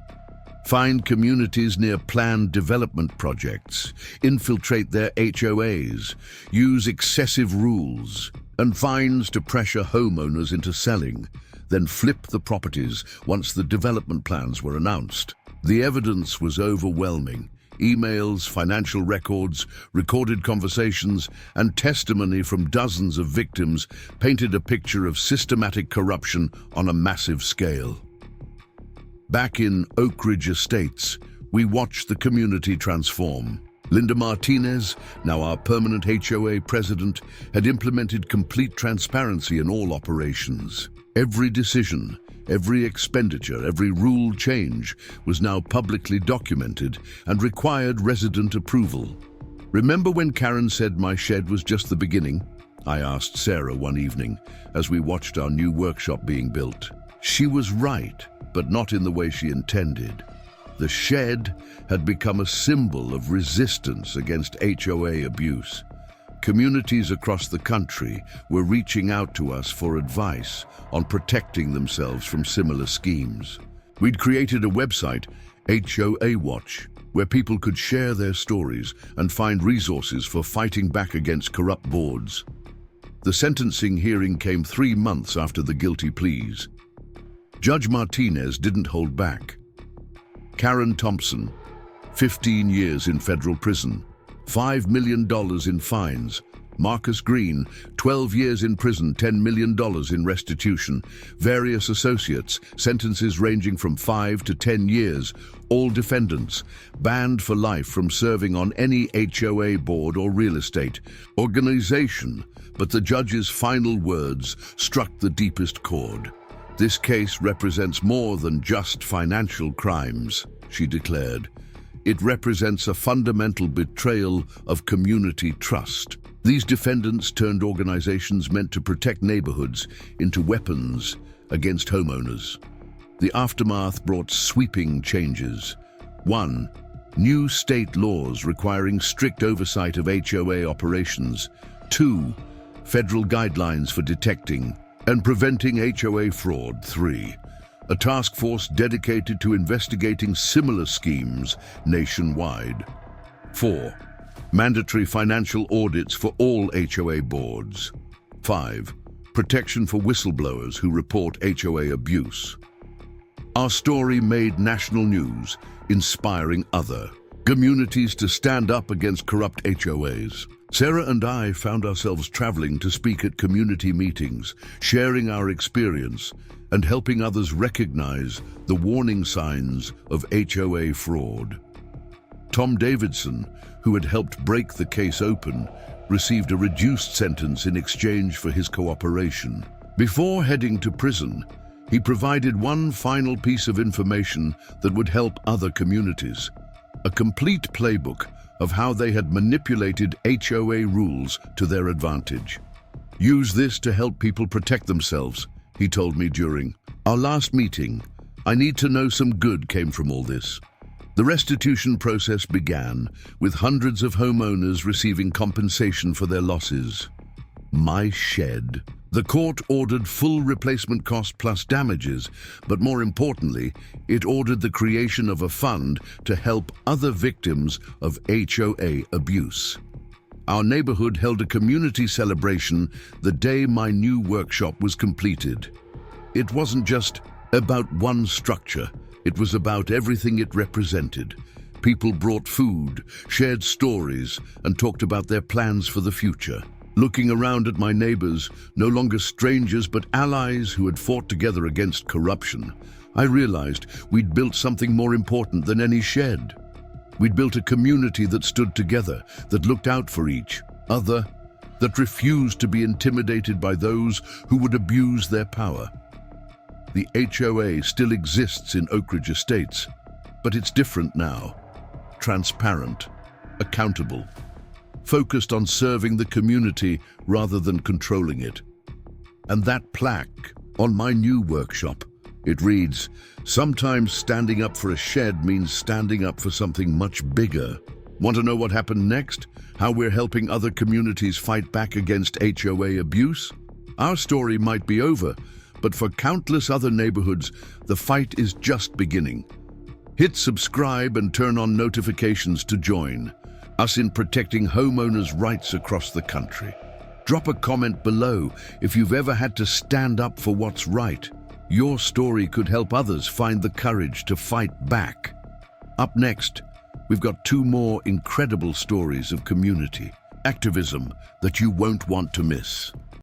Find communities near planned development projects, infiltrate their HOAs, use excessive rules and fines to pressure homeowners into selling, then flip the properties once the development plans were announced. The evidence was overwhelming. Emails, financial records, recorded conversations, and testimony from dozens of victims painted a picture of systematic corruption on a massive scale. Back in Oak Ridge Estates, we watched the community transform. Linda Martinez, now our permanent HOA president, had implemented complete transparency in all operations. Every decision, every expenditure, every rule change was now publicly documented and required resident approval. Remember when Karen said my shed was just the beginning? I asked Sarah one evening as we watched our new workshop being built. She was right, but not in the way she intended. The shed had become a symbol of resistance against HOA abuse. Communities across the country were reaching out to us for advice on protecting themselves from similar schemes. We'd created a website, HOA Watch, where people could share their stories and find resources for fighting back against corrupt boards. The sentencing hearing came 3 months after the guilty pleas. Judge Martinez didn't hold back. Karen Thompson, 15 years in federal prison, $5 million in fines. Marcus Green, 12 years in prison, $10 million in restitution. Various associates, sentences ranging from 5 to 10 years. All defendants, banned for life from serving on any HOA board or real estate organization. But the judge's final words struck the deepest chord. This case represents more than just financial crimes, she declared. It represents a fundamental betrayal of community trust. These defendants turned organizations meant to protect neighborhoods into weapons against homeowners. The aftermath brought sweeping changes. 1. New state laws requiring strict oversight of HOA operations. 2. Federal guidelines for detecting and preventing HOA fraud. 3. A task force dedicated to investigating similar schemes nationwide. 4. Mandatory financial audits for all HOA boards. 5. Protection for whistleblowers who report HOA abuse. Our story made national news, inspiring other communities to stand up against corrupt HOAs. Sarah and I found ourselves traveling to speak at community meetings, sharing our experience and helping others recognize the warning signs of HOA fraud. Tom Davidson, who had helped break the case open, received a reduced sentence in exchange for his cooperation. Before heading to prison, he provided one final piece of information that would help other communities: a complete playbook of how they had manipulated HOA rules to their advantage. Use this to help people protect themselves, he told me during our last meeting. I need to know some good came from all this. The restitution process began, with hundreds of homeowners receiving compensation for their losses. My shed, The court ordered full replacement cost plus damages, but more importantly, it ordered the creation of a fund to help other victims of HOA abuse. Our neighborhood held a community celebration the day my new workshop was completed. It wasn't just about one structure, it was about everything it represented. People brought food, shared stories, and talked about their plans for the future. Looking around at my neighbors, no longer strangers but allies who had fought together against corruption, I realized we'd built something more important than any shed. We'd built a community that stood together, that looked out for each other, that refused to be intimidated by those who would abuse their power. The HOA still exists in Oak Ridge Estates, but it's different now. Transparent, accountable, focused on serving the community rather than controlling it. And that plaque on my new workshop, it reads, "Sometimes standing up for a shed means standing up for something much bigger." Want to know what happened next? How we're helping other communities fight back against HOA abuse? Our story might be over, but for countless other neighborhoods, the fight is just beginning. Hit subscribe and turn on notifications to join us in protecting homeowners' rights across the country. Drop a comment below if you've ever had to stand up for what's right. Your story could help others find the courage to fight back. Up next, we've got 2 more incredible stories of community activism that you won't want to miss.